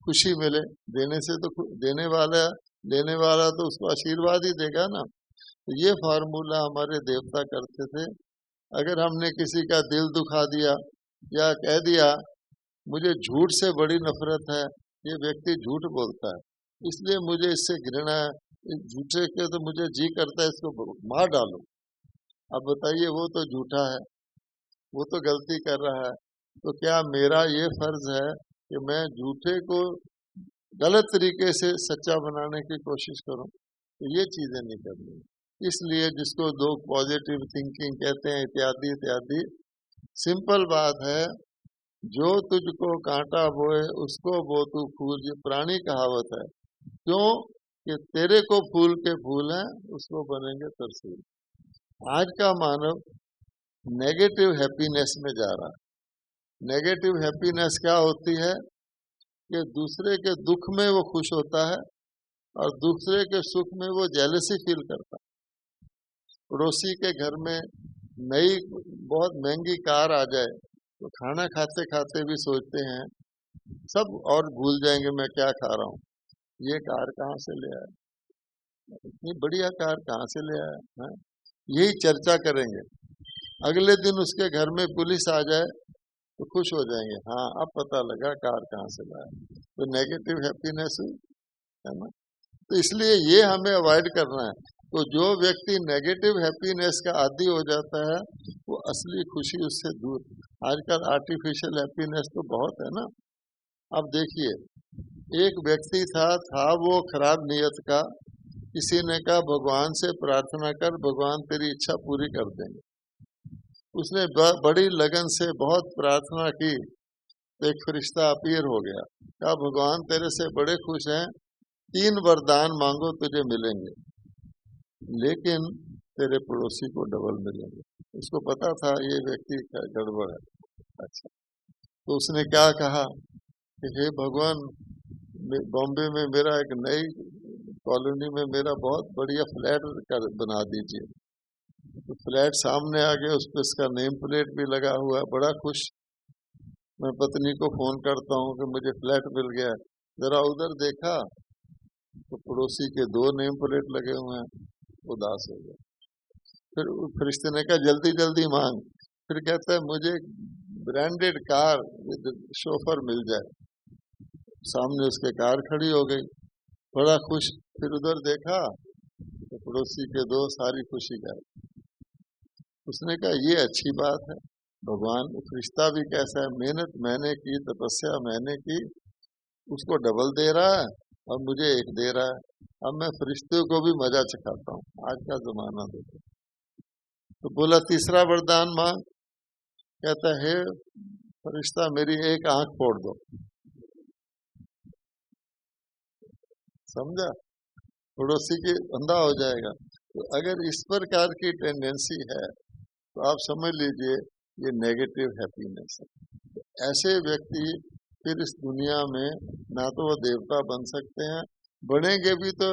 Speaker 1: खुशी मिले। देने से तो देने वाला तो उसको आशीर्वाद ही देगा ना। तो ये फार्मूला हमारे देवता करते थे। अगर हमने किसी का दिल दुखा दिया या कह दिया मुझे झूठ से बड़ी नफरत है, ये व्यक्ति झूठ बोलता है इसलिए मुझे इससे घृणा है, इस झूठे के तो मुझे जी करता है इसको मार डालो। अब बताइए, वो तो झूठा है, वो तो गलती कर रहा है, तो क्या मेरा ये फर्ज है कि मैं झूठे को गलत तरीके से सच्चा बनाने की कोशिश करूं? तो ये चीजें नहीं करनी। इसलिए जिसको लोग पॉजिटिव थिंकिंग कहते हैं इत्यादि इत्यादि, सिंपल बात है, जो तुझको कांटा बोए उसको बो तू फूल, ये पुरानी कहावत है। क्यों? कि तेरे को फूल के फूल हैं, उसको बनेंगे तरसूल। आज का मानव नेगेटिव हैप्पीनेस में जा रहा है। नेगेटिव हैप्पीनेस क्या होती है कि दूसरे के दुख में वो खुश होता है और दूसरे के सुख में वो जेलसी फील करता है। पड़ोसी के घर में नई बहुत महंगी कार आ जाए तो खाना खाते खाते भी सोचते हैं सब, और भूल जाएंगे मैं क्या खा रहा हूँ, ये कार कहाँ से ले आया, इतनी बढ़िया कार कहाँ से ले आया है? यही चर्चा करेंगे। अगले दिन उसके घर में पुलिस आ जाए तो खुश हो जाएंगे, हाँ अब पता लगा कार कहाँ से लाया। तो नेगेटिव हैप्पीनेस है ना। तो इसलिए ये हमें अवॉइड करना है। तो जो व्यक्ति नेगेटिव हैप्पीनेस का आदी हो जाता है वो असली खुशी उससे दूर। आजकल आर्टिफिशियल हैप्पीनेस तो बहुत है ना। अब देखिए, एक व्यक्ति था वो खराब नियत का। किसी ने कहा भगवान से प्रार्थना कर, भगवान तेरी इच्छा पूरी कर देंगे। उसने बड़ी लगन से बहुत प्रार्थना की तो एक फरिश्ता अपीयर हो गया, कहा भगवान तेरे से बड़े खुश हैं, 3 वरदान मांगो तुझे मिलेंगे, लेकिन तेरे पड़ोसी को डबल मिलेंगे। उसको पता था ये व्यक्ति का गड़बड़ है। अच्छा, तो उसने क्या कहा कि हे भगवान, बॉम्बे में मेरा एक नई कॉलोनी में मेरा बहुत बढ़िया फ्लैट बना दीजिए। तो फ्लैट सामने आ गया, उस पर इसका नेम प्लेट भी लगा हुआ है। बड़ा खुश, मैं पत्नी को फोन करता हूँ कि मुझे फ्लैट मिल गया। जरा उधर देखा तो पड़ोसी के 2 नेम प्लेट लगे हुए हैं, उदास हो गया। फिर फरिश्ते ने कहा जल्दी जल्दी मांग। फिर कहता है मुझे ब्रांडेड कार विद शोफर मिल जाए। सामने उसके कार खड़ी हो गई, बड़ा खुश। फिर उधर देखा तो पड़ोसी के 2, सारी खुशी गायब। उसने कहा ये अच्छी बात है, भगवान फरिश्ता भी कैसा है, मेहनत मैंने की, तपस्या मैंने की, उसको डबल दे रहा है और मुझे 1 दे रहा है। अब मैं फरिश्ते को भी मजा चखाता हूँ। आज का जमाना देखो। तो बोला तीसरा वरदान मांग। कहता है फरिश्ता मेरी 1 आंख फोड़ दो। समझा, पड़ोसी की अंधा हो जाएगा। तो अगर इस प्रकार की टेंडेंसी है तो आप समझ लीजिए ये नेगेटिव हैप्पीनेस है। तो ऐसे व्यक्ति फिर इस दुनिया में ना तो वो देवता बन सकते हैं, बनेंगे भी तो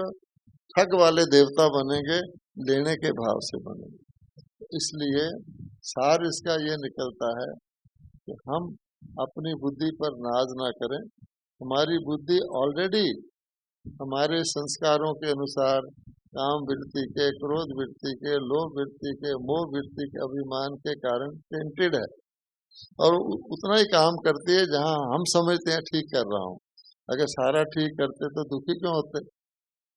Speaker 1: ठग वाले देवता बनेंगे, लेने के भाव से बनेंगे। इसलिए सार इसका ये निकलता है कि हम अपनी बुद्धि पर नाज ना करें। हमारी बुद्धि ऑलरेडी हमारे संस्कारों के अनुसार काम वृत्ति के, क्रोध वृत्ति के, लोभ वृत्ति के, मोह वृत्ति के, अभिमान के कारण टेंटेड है और उतना ही काम करती है जहां हम समझते हैं ठीक कर रहा हूं। अगर सारा ठीक करते तो दुखी क्यों होते।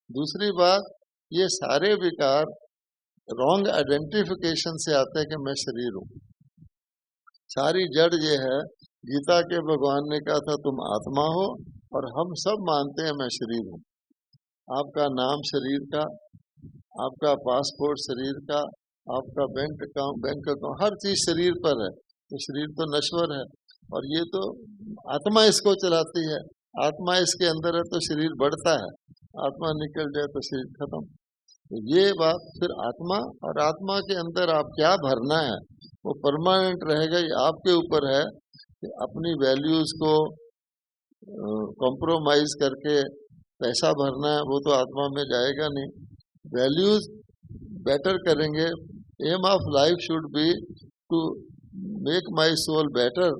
Speaker 1: दूसरी बात, ये सारे विकार रॉन्ग आइडेंटिफिकेशन से आते हैं कि मैं शरीर हूं। सारी जड़ ये है, गीता के भगवान ने कहा था तुम आत्मा हो, और हम सब मानते हैं मैं शरीर हूं। आपका नाम शरीर का, आपका पासपोर्ट शरीर का, आपका बैंक अकाउंट, हर चीज शरीर पर है। तो शरीर तो नश्वर है और ये तो आत्मा इसको चलाती है। आत्मा इसके अंदर है तो शरीर बढ़ता है, आत्मा निकल जाए तो शरीर खत्म। तो ये बात फिर आत्मा, और आत्मा के अंदर आप क्या भरना है वो परमानेंट रहेगा। ये आपके ऊपर है कि अपनी वैल्यूज को कॉम्प्रोमाइज करके पैसा भरना है, वो तो आत्मा में जाएगा नहीं। वैल्यूज बेटर करेंगे। Aim of life should be to make my soul better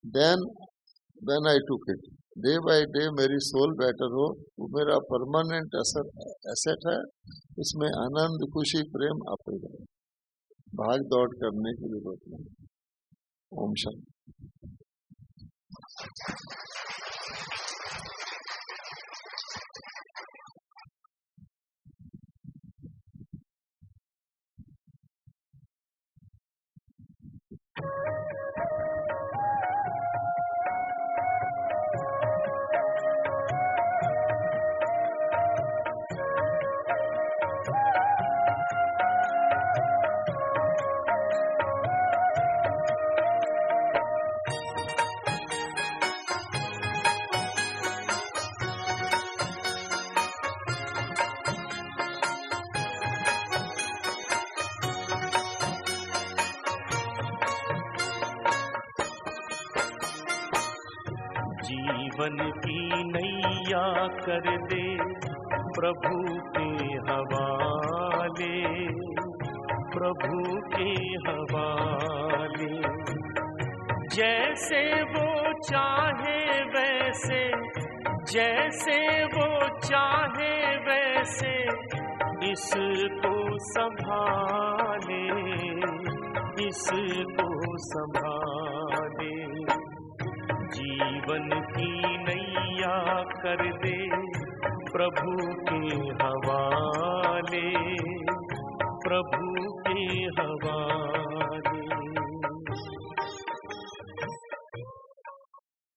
Speaker 1: than when I took it. Day by day मेरी सोल बेटर हो, वो मेरा परमानेंट एसेट है। इसमें आनंद, खुशी, प्रेम आप ही रहे। भाग दौड़ करने की जरूरत नहीं। ओम शांति।
Speaker 2: जीवन की नैया कर दे प्रभु के हवाले, प्रभु के हवाले। जैसे वो चाहे वैसे, जैसे वो चाहे वैसे इसको संभाले, इसको संभाले। जीवन की नैया कर दे प्रभु के हवाले, प्रभु के हवाले।